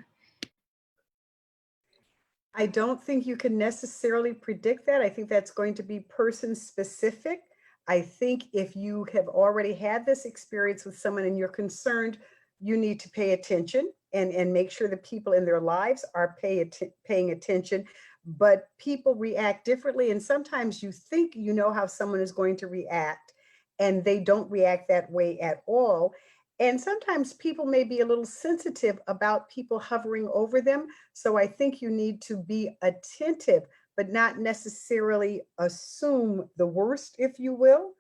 Speaker 5: I don't think you can necessarily predict that. I think that's going to be person specific. I think if you have already had this experience with someone and you're concerned, you need to pay attention and make sure the people in their lives are paying attention. But people react differently. And sometimes you think you know how someone is going to react, and they don't react that way at all. And sometimes people may be a little sensitive about people hovering over them. So I think you need to be attentive, but not necessarily assume the worst, if you will,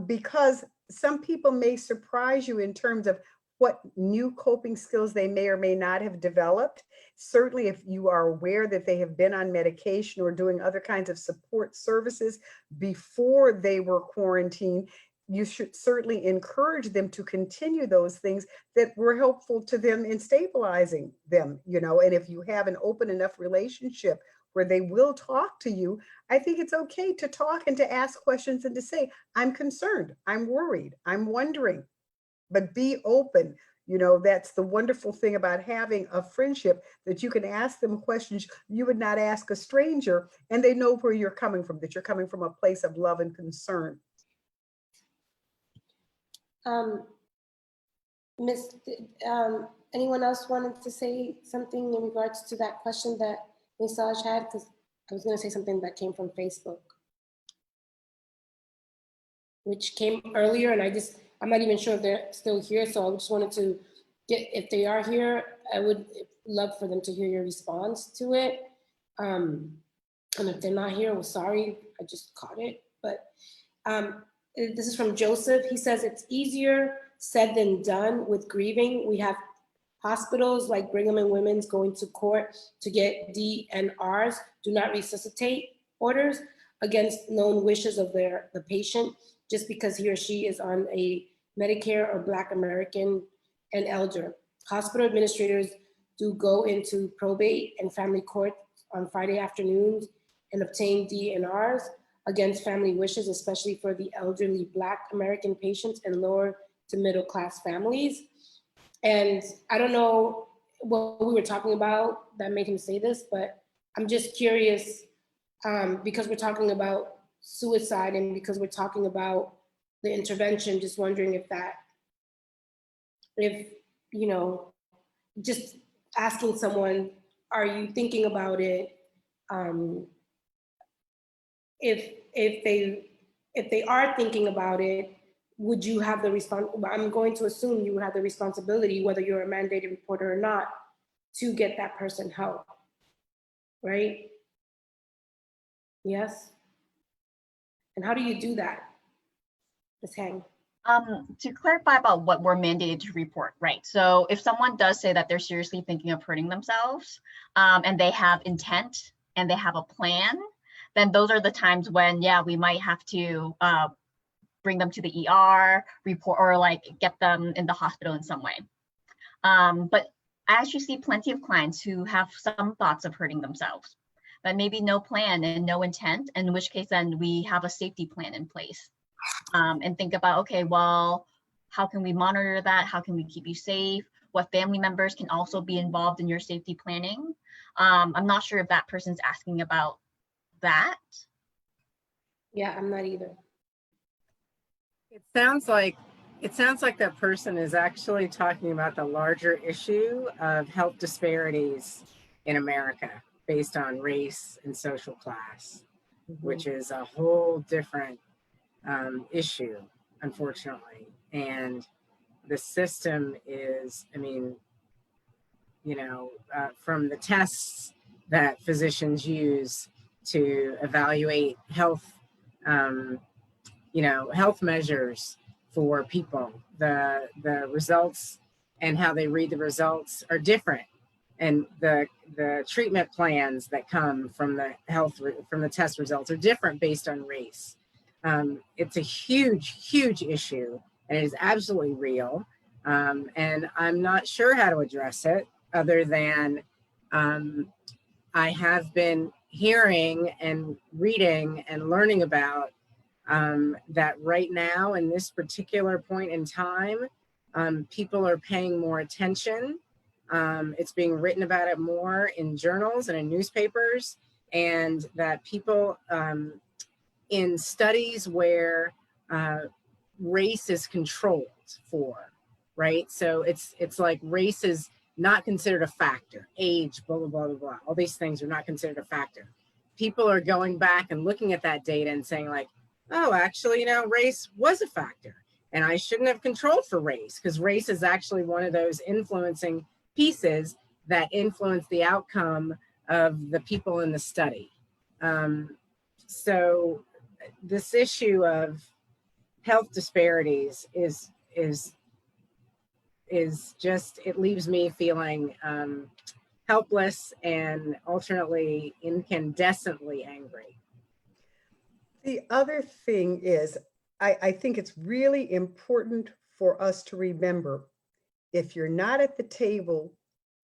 Speaker 5: because some people may surprise you in terms of what new coping skills they may or may not have developed. Certainly, if you are aware that they have been on medication or doing other kinds of support services before they were quarantined, you should certainly encourage them to continue those things that were helpful to them in stabilizing them, you know. And if you have an open enough relationship where they will talk to you, I think it's okay to talk and to ask questions and to say, I'm concerned, I'm worried, I'm wondering, but be open. You know, that's the wonderful thing about having a friendship, that you can ask them questions you would not ask a stranger, and they know where you're coming from, that you're coming from a place of love and concern.
Speaker 1: Miss, anyone else wanted to say something in regards to that question that Naesoj had? Because I was going to say something that came from Facebook, which came earlier, and I'm not even sure if they're still here. So I just wanted to get, if they are here, I would love for them to hear your response to it. And if they're not here, well, sorry, I just caught it. But this is from Joseph. He says, it's easier said than done with grieving. We have hospitals like Brigham and Women's going to court to get DNRs, do not resuscitate orders, against known wishes of the patient, just because he or she is on a Medicare or Black American and elder. Hospital administrators do go into probate and family court on Friday afternoons and obtain DNRs against family wishes, especially for the elderly Black American patients and lower to middle class families. And I don't know what we were talking about that made him say this, but I'm just curious, because we're talking about suicide and because we're talking about the intervention, just wondering if, you know, just asking someone, are you thinking about it? If they are thinking about it, would you have the I'm going to assume you would have the responsibility, whether you're a mandated reporter or not, to get that person help, right? Yes. And how do you do that, Ms. Heng?
Speaker 7: To clarify about what we're mandated to report, right? So if someone does say that they're seriously thinking of hurting themselves, and they have intent and they have a plan, then those are the times when, yeah, we might have to bring them to the ER, report, or like get them in the hospital in some way. But I actually see plenty of clients who have some thoughts of hurting themselves, but maybe no plan and no intent, in which case then we have a safety plan in place, and think about, okay, well, how can we monitor that? How can we keep you safe? What family members can also be involved in your safety planning? I'm not sure if that person's asking about that.
Speaker 1: Yeah, I'm not either.
Speaker 6: It sounds like that person is actually talking about the larger issue of health disparities in America based on race and social class, which is a whole different issue, unfortunately. And the system is, I mean, from the tests that physicians use to evaluate health, health measures for people, the results and how they read the results are different. And the treatment plans that come from the test results are different based on race. It's a huge issue, and it is absolutely real. And I'm not sure how to address it other than I have been hearing and reading and learning about that right now in this particular point in time, people are paying more attention. It's being written about it more in journals and in newspapers, and that people in studies where race is controlled for, right? So it's like race is not considered a factor. Age, blah, blah, blah, blah, blah. All these things are not considered a factor. People are going back and looking at that data and saying like, oh, actually, race was a factor. And I shouldn't have controlled for race, because race is actually one of those influencing pieces that influence the outcome of the people in the study. So this issue of health disparities is just, it leaves me feeling helpless and alternately incandescently angry.
Speaker 5: The other thing is, I think it's really important for us to remember, if you're not at the table,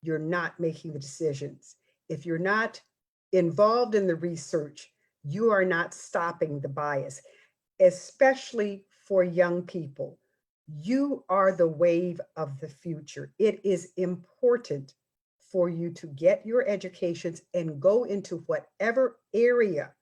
Speaker 5: you're not making the decisions. If you're not involved in the research, you are not stopping the bias, especially for young people. You are the wave of the future. It is important for you to get your educations and go into whatever area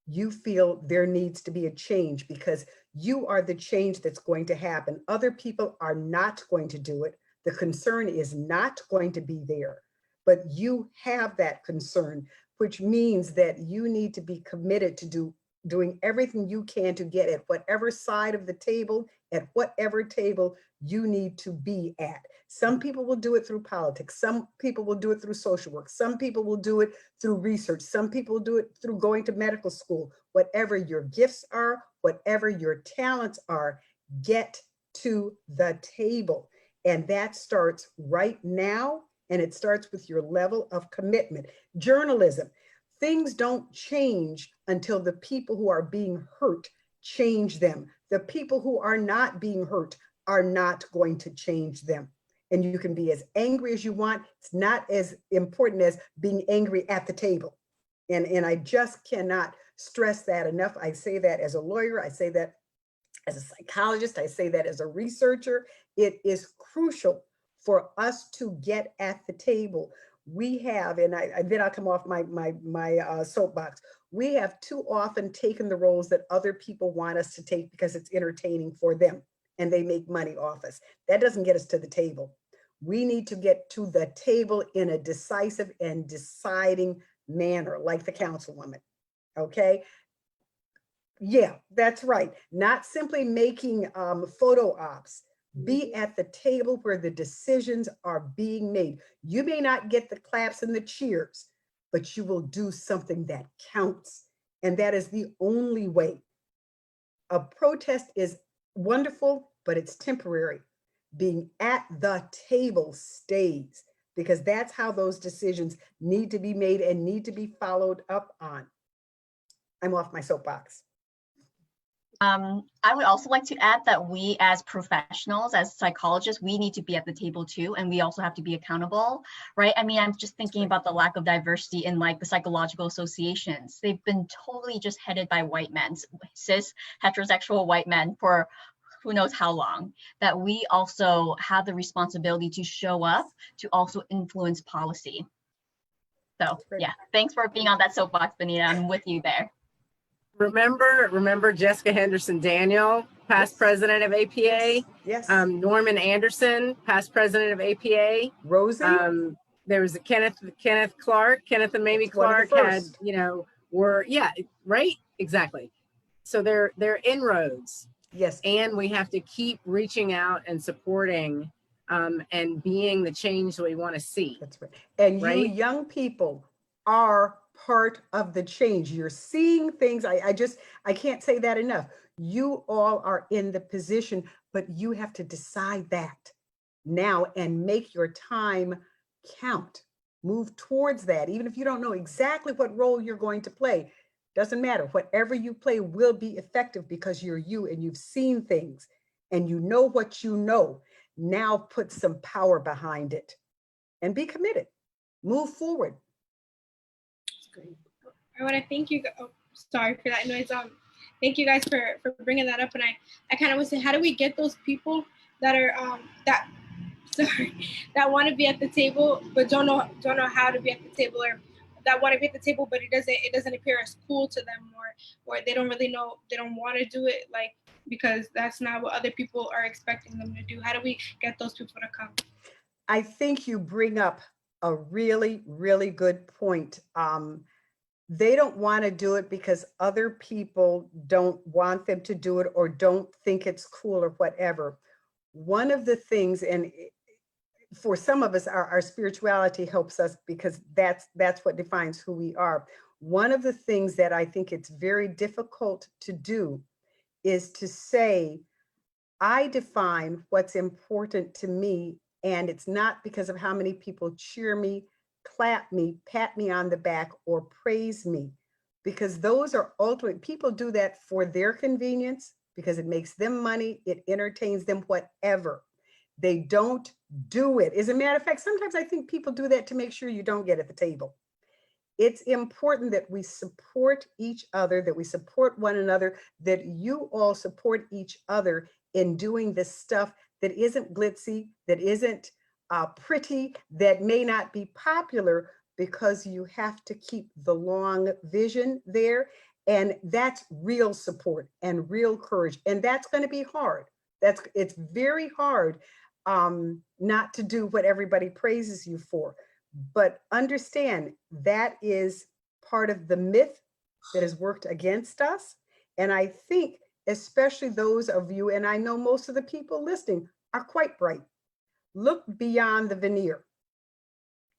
Speaker 5: you feel there needs to be a change, because you are the change that's going to happen. Other people are not going to do it. The concern is not going to be there, but you have that concern, which means that you need to be committed to doing everything you can to get at whatever side of the table, at whatever table you need to be at. Some people will do it through politics. Some people will do it through social work. Some people will do it through research. Some people will do it through going to medical school. Whatever your gifts are, whatever your talents are, get to the table. And that starts right now, and it starts with your level of commitment. Journalism. Things don't change until the people who are being hurt change them. The people who are not being hurt are not going to change them. And you can be as angry as you want. It's not as important as being angry at the table. And I just cannot stress that enough. I say that as a lawyer. I say that as a psychologist. I say that as a researcher. It is crucial for us to get at the table. We have, and then I'll come off my soapbox. We have too often taken the roles that other people want us to take because it's entertaining for them and they make money off us. That doesn't get us to the table. We need to get to the table in a decisive and deciding manner, like the councilwoman, okay? Yeah, that's right. Not simply making photo ops. Be at the table where the decisions are being made. You may not get the claps and the cheers, but you will do something that counts. And that is the only way. A protest is wonderful, but it's temporary. Being at the table stays. because that's how those decisions need to be made and need to be followed up on. I'm off my soapbox.
Speaker 7: I would also like to add that we as professionals, as psychologists, we need to be at the table too, and we also have to be accountable, right? I mean, I'm just thinking about the lack of diversity in like the psychological associations. They've been totally just headed by white men, cis, heterosexual white men for who knows how long, that we also have the responsibility to show up to also influence policy. So yeah, thanks for being on that soapbox, Bonita. I'm with you there.
Speaker 6: Remember Jessica Henderson Daniel, past president of APA.
Speaker 5: Yes.
Speaker 6: Norman Anderson, past president of APA.
Speaker 5: Rosie.
Speaker 6: There was a Kenneth and Mamie Clark had, right? Exactly. So they're inroads.
Speaker 5: Yes.
Speaker 6: And we have to keep reaching out and supporting and being the change that we want to see.
Speaker 5: That's right. And
Speaker 6: right?
Speaker 5: you young people are part of the change. You're seeing things. I can't say that enough. You all are in the position, but you have to decide that now and make your time count. Move towards that. Even if you don't know exactly what role you're going to play, doesn't matter. Whatever you play will be effective because you're you and you've seen things and you know what you know. Now put some power behind it and be committed. Move forward. Great.
Speaker 3: I want to thank you. Oh, sorry for that noise. Thank you guys for bringing that up. And I kind of was saying, how do we get those people that are that want to be at the table but don't know how to be at the table, or that want to be at the table but it doesn't appear as cool to them, or they don't really know, they don't want to do it, like, because that's not what other people are expecting them to do. How do we get those people to come?
Speaker 5: I think you bring up a really, really good point. They don't want to do it because other people don't want them to do it or don't think it's cool or whatever. One of the things, and for some of us, our spirituality helps us because that's what defines who we are. One of the things that I think it's very difficult to do is to say, I define what's important to me, and it's not because of how many people cheer me, clap me, pat me on the back, or praise me, because those are ultimate. People do that for their convenience because it makes them money, it entertains them, whatever. They don't do it. As a matter of fact, sometimes I think people do that to make sure you don't get at the table. It's important that we support each other, that we support one another, that you all support each other in doing this stuff that isn't glitzy, that isn't pretty, that may not be popular, because you have to keep the long vision there. And that's real support and real courage. And that's going to be hard. It's very hard not to do what everybody praises you for. But understand that is part of the myth that has worked against us. And I think especially those of you, and I know most of the people listening are quite bright. Look beyond the veneer.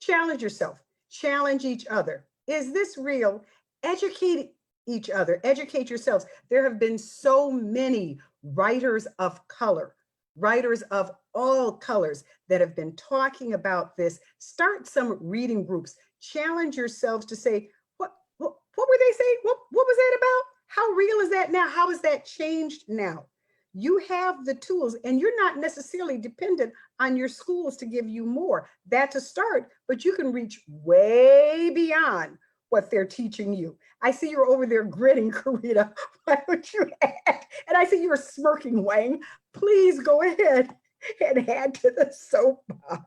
Speaker 5: Challenge yourself. Challenge each other. Is this real? Educate each other. Educate yourselves. There have been so many writers of color, writers of all colors that have been talking about this. Start some reading groups. Challenge yourselves to say, what were they saying? What was that about? How real is that now? How has that changed now? You have the tools, and you're not necessarily dependent on your schools to give you more. That's a start, but you can reach way beyond what they're teaching you. I see you're over there grinning, Carita. Why would you add? And I see you're smirking, Wang. Please go ahead and add to the soapbox.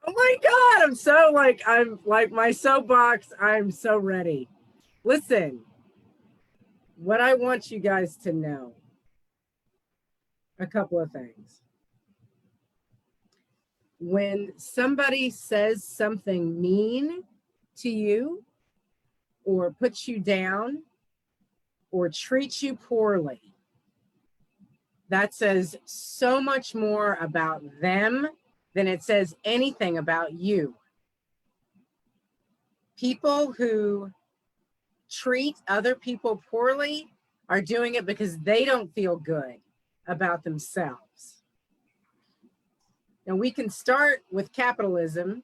Speaker 6: Oh my God, I'm like my soapbox. I'm so ready. Listen, what I want you guys to know, a couple of things. When somebody says something mean to you, or puts you down, or treats you poorly, that says so much more about them than it says anything about you. People who treat other people poorly are doing it because they don't feel good about themselves. And we can start with capitalism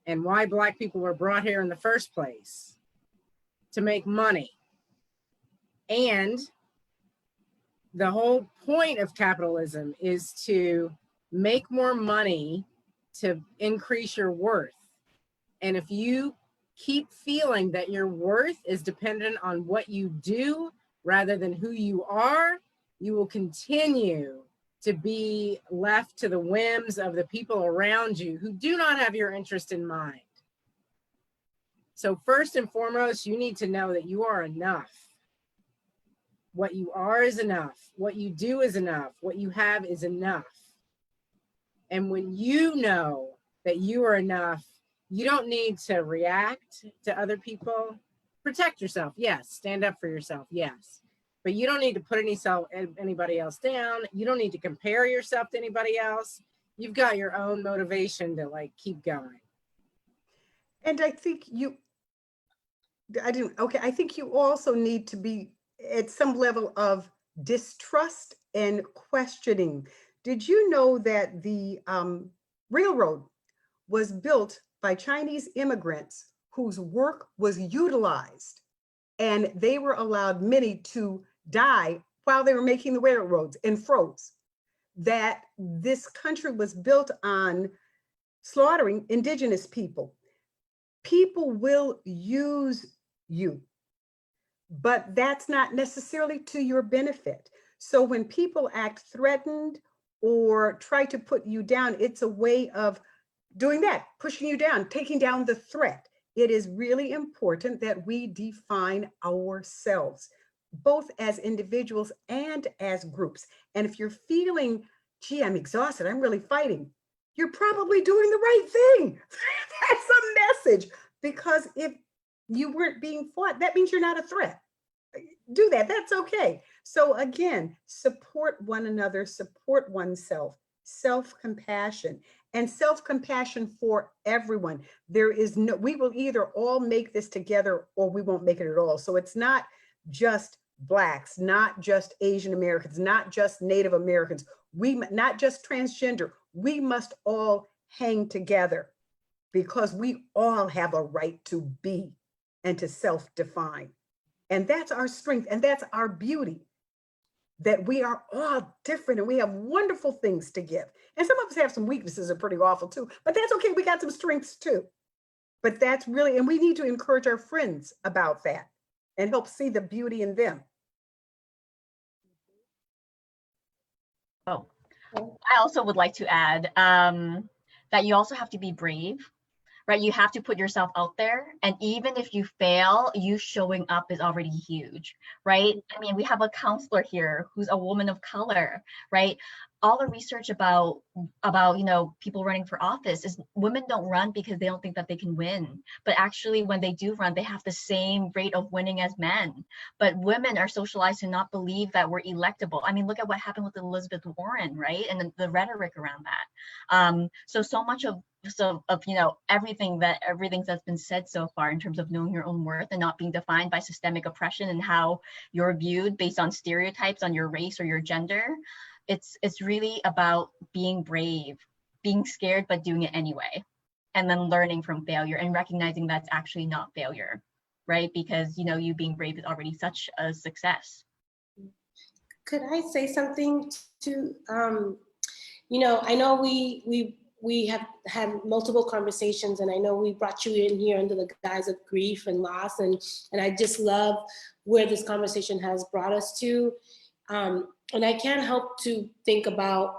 Speaker 6: and why Black people were brought here in the first place, to make money. And the whole point of capitalism is to make more money to increase your worth. And if you keep feeling that your worth is dependent on what you do rather than who you are, you will continue to be left to the whims of the people around you who do not have your interest in mind. So first and foremost, you need to know that you are enough. What you are is enough. What you do is enough. What you have is enough. And when you know that you are enough, you don't need to react to other people. Protect yourself, yes. Stand up for yourself, yes. But you don't need to put anybody else down. You don't need to compare yourself to anybody else. You've got your own motivation to like keep going.
Speaker 5: And I think I think you also need to be at some level of distrust and questioning. Did you know that the railroad was built by Chinese immigrants whose work was utilized, and they were allowed many to die while they were making the railroads and froze? That this country was built on slaughtering indigenous people. People will use you, but that's not necessarily to your benefit. So when people act threatened or try to put you down, it's a way of doing that, pushing you down, taking down the threat. It is really important that we define ourselves, both as individuals and as groups. And if you're feeling, gee, I'm exhausted, I'm really fighting, you're probably doing the right thing. That's a message, because if you weren't being fought, that means you're not a threat. Do that, that's okay. So again, support one another, support oneself, self-compassion, and self-compassion for everyone. There is no, we will either all make this together or we won't make it at all. So it's not just Blacks, not just Asian Americans, not just Native Americans, not just transgender. We must all hang together because we all have a right to be and to self-define. And that's our strength and that's our beauty, that we are all different and we have wonderful things to give. And some of us have some weaknesses that are pretty awful too, but that's okay. We got some strengths too. But that's really, and we need to encourage our friends about that and help see the beauty in them.
Speaker 7: Oh, I also would like to add that you also have to be brave, right? You have to put yourself out there. And even if you fail, you showing up is already huge, right? I mean, we have a counselor here who's a woman of color, right? All the research about people running for office is women don't run because they don't think that they can win. But actually, when they do run, they have the same rate of winning as men. But women are socialized to not believe that we're electable. I mean, look at what happened with Elizabeth Warren, right? And the rhetoric around that. So much of everything that's been said so far in terms of knowing your own worth and not being defined by systemic oppression and how you're viewed based on stereotypes on your race or your gender. It's really about being brave, being scared, but doing it anyway. And then learning from failure and recognizing that's actually not failure, right? Because, you being brave is already such a success.
Speaker 1: Could I say something to, I know we have had multiple conversations, and I know we brought you in here under the guise of grief and loss, and I just love where this conversation has brought us to. And I can't help to think about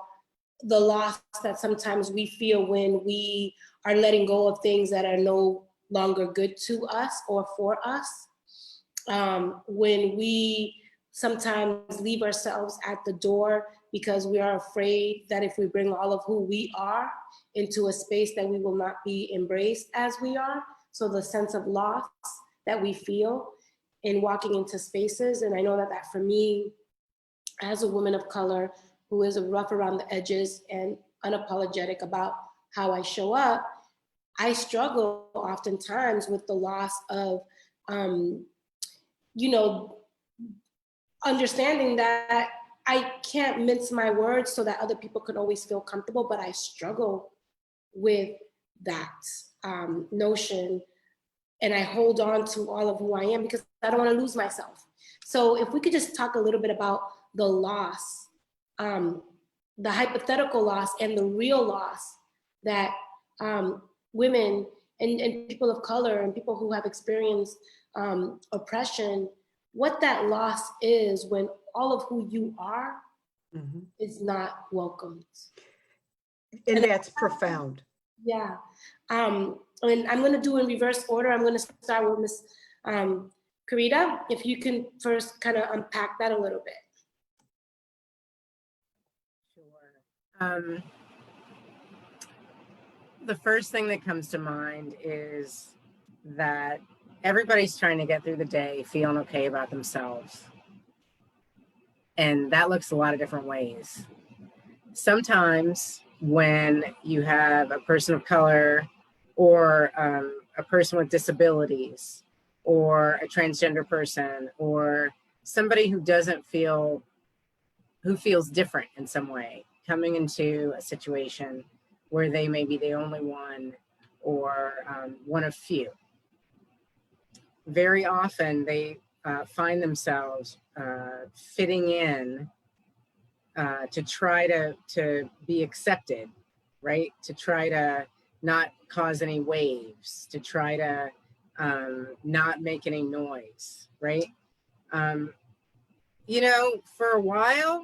Speaker 1: the loss that sometimes we feel when we are letting go of things that are no longer good to us or for us. When we sometimes leave ourselves at the door because we are afraid that if we bring all of who we are into a space that we will not be embraced as we are. So the sense of loss that we feel in walking into spaces. And I know that for me, as a woman of color who is rough around the edges and unapologetic about how I show up, I struggle oftentimes with the loss of, understanding that I can't mince my words so that other people can always feel comfortable, but I struggle with that. notion, and I hold on to all of who I am because I don't want to lose myself. So if we could just talk a little bit about the loss, the hypothetical loss and the real loss that women and people of color and people who have experienced oppression, what that loss is when all of who you are is not welcomed.
Speaker 5: And that's profound.
Speaker 1: Yeah. And I'm going to do in reverse order. I'm going to start with Ms. Carita, if you can first kind of unpack that a little bit.
Speaker 6: Sure. The first thing that comes to mind is that everybody's trying to get through the day feeling okay about themselves. And that looks a lot of different ways. Sometimes when you have a person of color or a person with disabilities or a transgender person or somebody who feels different in some way, coming into a situation where they may be the only one or one of few. Very often they find themselves fitting in to try to be accepted, right? To try to not cause any waves, to try to not make any noise, right? You know, for a while,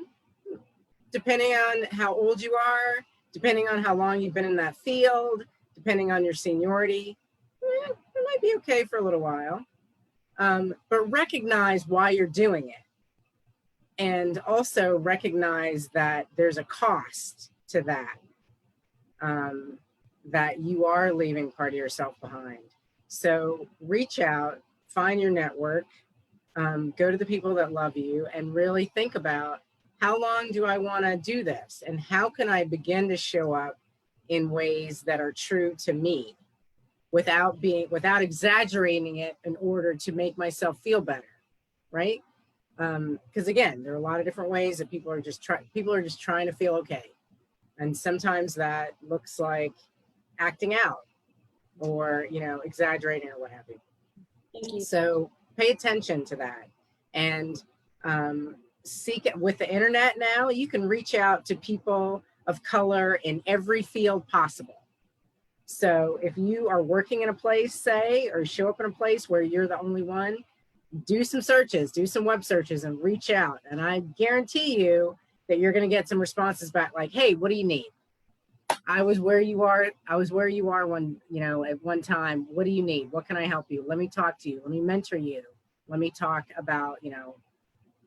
Speaker 6: depending on how old you are, depending on how long you've been in that field, depending on your seniority, it might be okay for a little while. But recognize why you're doing it. And also recognize that there's a cost to that, that you are leaving part of yourself behind. So reach out, find your network, go to the people that love you and really think about, how long do I want to do this? And how can I begin to show up in ways that are true to me without exaggerating it in order to make myself feel better, right? Because again, there are a lot of different ways that people are just trying to feel okay. And sometimes that looks like acting out or, you know, exaggerating or what have you.
Speaker 1: Thank you.
Speaker 6: So pay attention to that and seek it. With the internet now, you can reach out to people of color in every field possible. So if you are working in a place, say, or show up in a place where you're the only one, do some searches, do some web searches and reach out. And I guarantee you that you're going to get some responses back like, hey, what do you need? I was where you are one, you know, at one time. What do you need? What can I help you? Let me talk to you. Let me mentor you. Let me talk about, you know,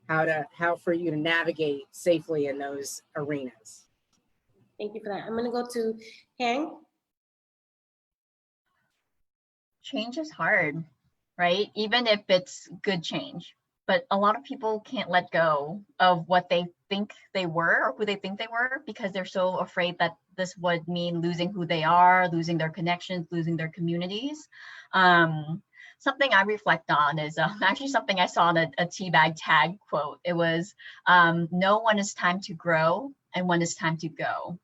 Speaker 6: how for you to navigate safely in those arenas.
Speaker 1: Thank you for that. I'm going to go to Hang.
Speaker 7: Change is hard, right? Even if it's good change. But a lot of people can't let go of what they think they were or who they think they were because they're so afraid that this would mean losing who they are, losing their connections, losing their communities. Something I reflect on is actually something I saw in a teabag tag quote. It was, know when it's time to grow and when it's time to go.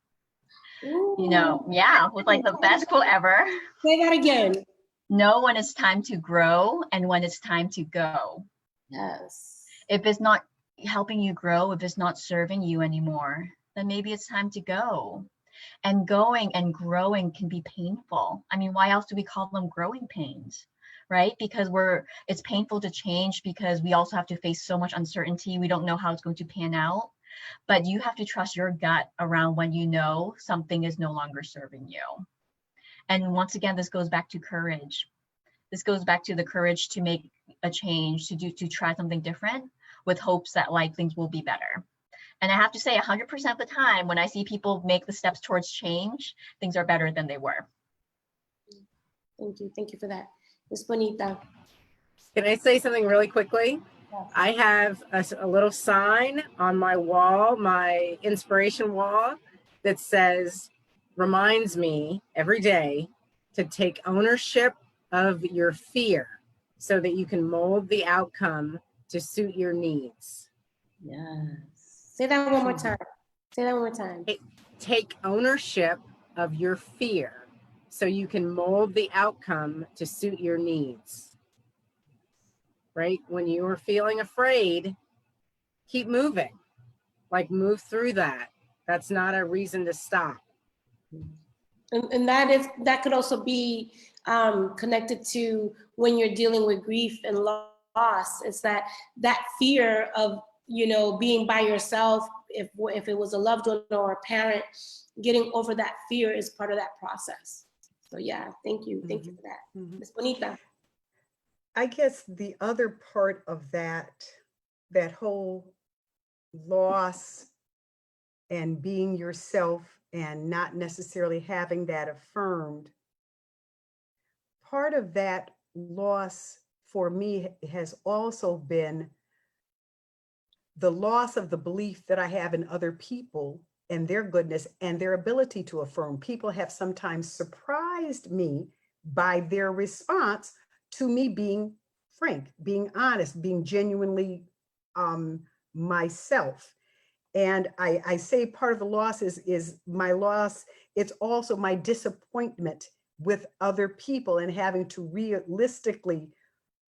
Speaker 1: Ooh.
Speaker 7: You know, yeah, with like the best quote ever.
Speaker 1: Say that again.
Speaker 7: Know when it's time to grow and when it's time to go.
Speaker 1: Yes.
Speaker 7: If it's not helping you grow, if it's not serving you anymore, then maybe it's time to go. And going and growing can be painful. I mean, why else do we call them growing pains, right? Because it's painful to change because we also have to face so much uncertainty. We don't know how it's going to pan out, but you have to trust your gut around when you know something is no longer serving you. And once again, this goes back to courage. This goes back to the courage to make a change, to try something different with hopes that like things will be better. And I have to say 100% of the time when I see people make the steps towards change, things are better than they were.
Speaker 1: Thank you. Thank you for that. Ms. Bonita.
Speaker 6: Can I say something really quickly?
Speaker 1: Yes.
Speaker 6: I have a little sign on my wall, my inspiration wall, that says, reminds me every day to take ownership of your fear so that you can mold the outcome to suit your needs.
Speaker 1: Yes. Say that one more time. Say that one more time.
Speaker 6: Take ownership of your fear so you can mold the outcome to suit your needs. Right? When you are feeling afraid, keep moving. Like, move through that. That's not a reason to stop.
Speaker 1: And that could also be connected to when you're dealing with grief and loss. It's that fear of, you know, being by yourself, if it was a loved one or a parent, getting over that fear is part of that process. So yeah, thank you for that. Ms. Bonita.
Speaker 5: I guess the other part of that whole loss and being yourself and not necessarily having that affirmed, part of that loss for me has also been the loss of the belief that I have in other people and their goodness and their ability to affirm. People have sometimes surprised me by their response to me being frank, being honest, being genuinely myself. And I say part of the loss is my loss. It's also my disappointment with other people and having to realistically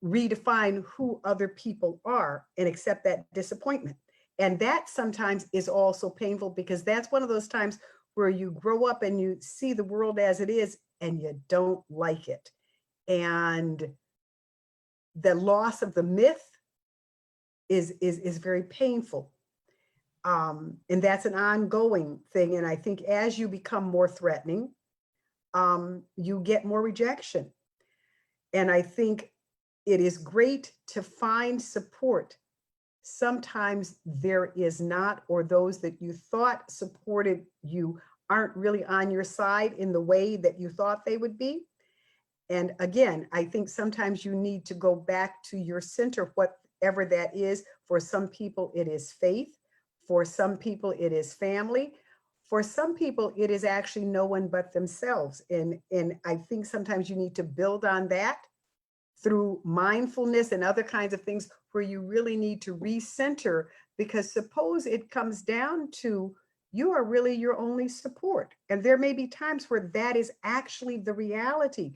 Speaker 5: redefine who other people are and accept that disappointment. And that sometimes is also painful, because that's one of those times where you grow up and you see the world as it is and you don't like it. And the loss of the myth is very painful. And that's an ongoing thing. And I think as you become more threatening, you get more rejection. And I think it is great to find support. Sometimes there is not, or those that you thought supported you aren't really on your side in the way that you thought they would be. And again, I think sometimes you need to go back to your center, whatever that is. For some people, it is faith. For some people, it is family. For some people, it is actually no one but themselves. And I think sometimes you need to build on that through mindfulness and other kinds of things, where you really need to recenter, because suppose it comes down to you are really your only support. And there may be times where that is actually the reality.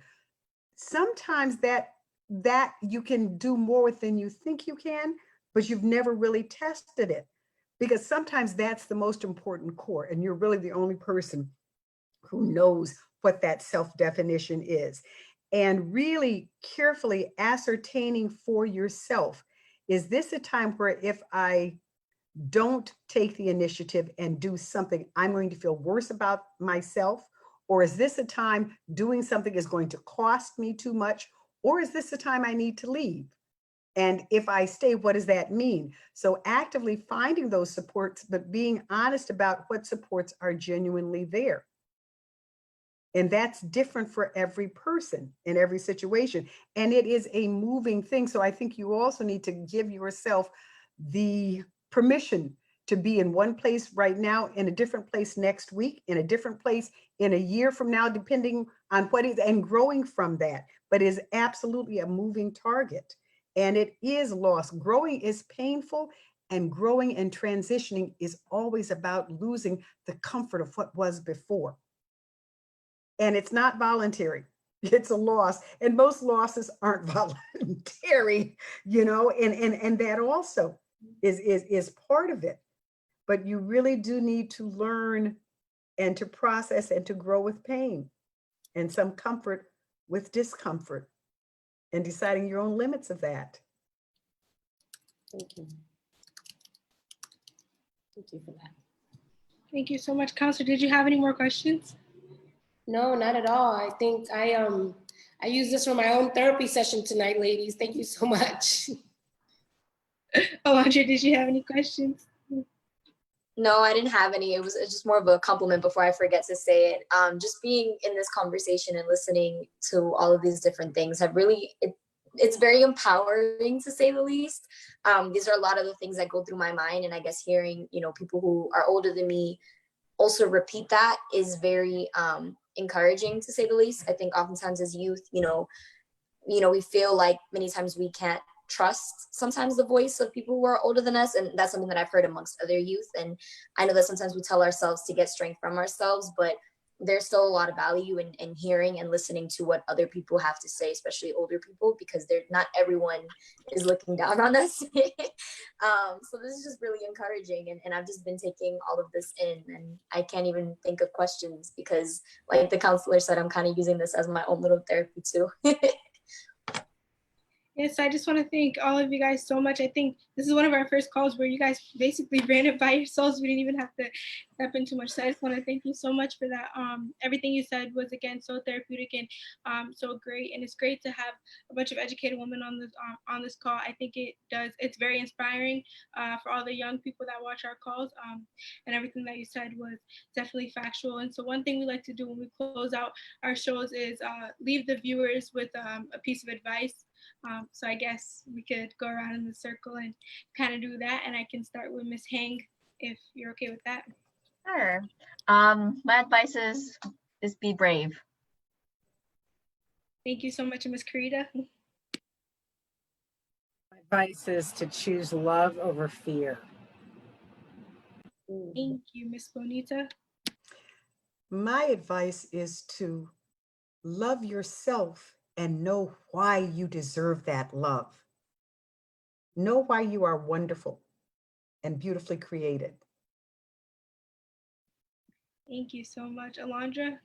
Speaker 5: Sometimes that you can do more with than you think you can, but you've never really tested it, because sometimes that's the most important core, and you're really the only person who knows what that self-definition is. And really carefully ascertaining for yourself, is this a time where if I don't take the initiative and do something, I'm going to feel worse about myself? Or is this a time doing something is going to cost me too much? Or is this a time I need to leave? And if I stay, what does that mean? So actively finding those supports, but being honest about what supports are genuinely there. And that's different for every person in every situation. And it is a moving thing. So I think you also need to give yourself the permission to be in one place right now, in a different place next week, in a different place in a year from now, depending on what is, and growing from that. But it is absolutely a moving target. And it is loss. Growing is painful, and growing and transitioning is always about losing the comfort of what was before. And it's not voluntary. It's a loss. And most losses aren't voluntary, you know, and that also is part of it. But you really do need to learn and to process and to grow with pain, and some comfort with discomfort, and deciding your own limits of that.
Speaker 1: Thank you. Thank you for that.
Speaker 3: Thank you so much. Counselor, did you have any more questions?
Speaker 1: No, not at all. I think I use this for my own therapy session tonight, ladies. Thank you so much.
Speaker 3: Alondra, did you have any questions?
Speaker 4: No, I didn't have any. It was just more of a compliment before I forget to say it. Just being in this conversation and listening to all of these different things have really, it's very empowering, to say the least. These are a lot of the things that go through my mind, and I guess hearing, you know, people who are older than me also repeat that is very encouraging, to say the least. I think oftentimes as youth, you know, we feel like many times we can't trust sometimes the voice of people who are older than us, and that's something that I've heard amongst other youth. And I know that sometimes we tell ourselves to get strength from ourselves, but there's still a lot of value in hearing and listening to what other people have to say, especially older people, because they're not everyone is looking down on us. So this is just really encouraging, and I've just been taking all of this in, and I can't even think of questions because, like the counselor said, I'm kind of using this as my own little therapy too.
Speaker 3: Yes, I just want to thank all of you guys so much. I think this is one of our first calls where you guys basically ran it by yourselves. We didn't even have to step in too much. So I just want to thank you so much for that. Everything you said was, again, so therapeutic and so great. And it's great to have a bunch of educated women on this call. I think it's very inspiring for all the young people that watch our calls. And everything that you said was definitely factual. And so one thing we like to do when we close out our shows is leave the viewers with a piece of advice. So I guess we could go around in the circle and kind of do that. And I can start with Miss Hang, if you're okay with that.
Speaker 7: Sure. My advice is be brave.
Speaker 3: Thank you so much, Miss Carita.
Speaker 6: My advice is to choose love over fear.
Speaker 3: Thank you, Miss Bonita.
Speaker 5: My advice is to love yourself and know why you deserve that love. Know why you are wonderful and beautifully created.
Speaker 3: Thank you so much, Alondra.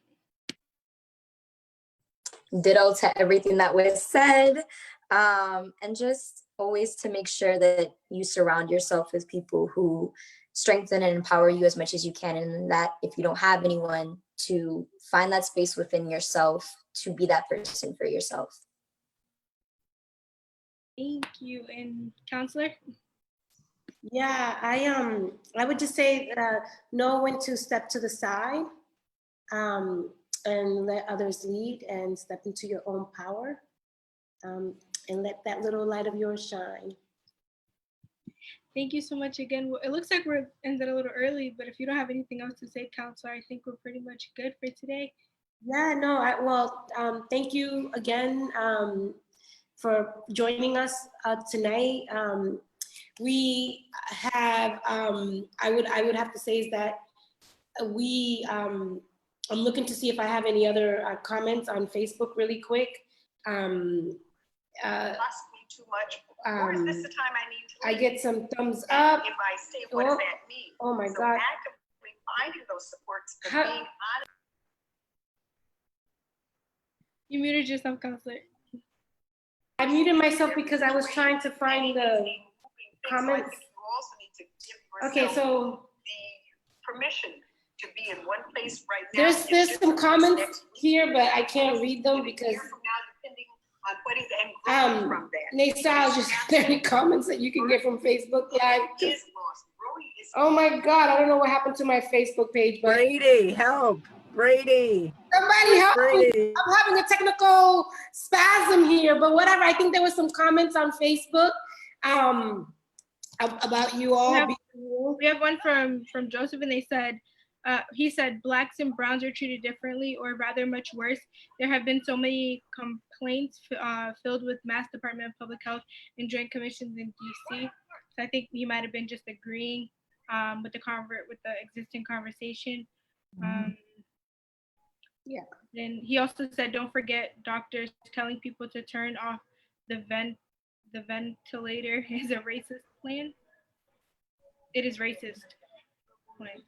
Speaker 4: Ditto to everything that was said. And just always to make sure that you surround yourself with people who strengthen and empower you as much as you can. And that if you don't have anyone, to find that space within yourself to be that person for yourself.
Speaker 3: Thank you. And counselor?
Speaker 1: Yeah, I would just say know when to step to the side and let others lead and step into your own power and let that little light of yours shine.
Speaker 3: Thank you so much again. Well, it looks like we're ended a little early, but if you don't have anything else to say, counselor, I think we're pretty much good for today.
Speaker 1: Yeah, no, thank you again for joining us tonight. We have, I would have to say is that I'm looking to see if I have any other comments on Facebook really quick.
Speaker 8: Must be too much. Or is this the time I need to leave?
Speaker 1: I get some thumbs up.
Speaker 8: If I stay, what does that mean?
Speaker 1: Oh my
Speaker 8: so
Speaker 1: God.
Speaker 8: Actively finding those supports, but being honest.
Speaker 3: You muted yourself, counselor.
Speaker 1: I muted myself because I was trying to find the comments.
Speaker 8: So you also need to give
Speaker 1: Okay, so
Speaker 8: the permission to be in one place right now.
Speaker 1: There's some comments here, but I can't read them because
Speaker 8: on what is and from that.
Speaker 1: Naesoj, is there any comments that you can get from Facebook Live? Oh my God, I don't know what happened to my Facebook page, but
Speaker 6: Brady, help! Brady!
Speaker 1: Somebody help
Speaker 6: Brady.
Speaker 1: me. I'm having a technical spasm here, but whatever. I think there were some comments on Facebook about you all.
Speaker 3: We have one from Joseph, and they said, he said, Blacks and Browns are treated differently, or rather much worse. There have been so many complaints filled with Mass Department of Public Health and Joint Commissions in DC. So I think he might have been just agreeing with the existing conversation.
Speaker 1: Yeah.
Speaker 3: Then he also said, don't forget doctors telling people to turn off the ventilator is a racist plan. It is racist plan.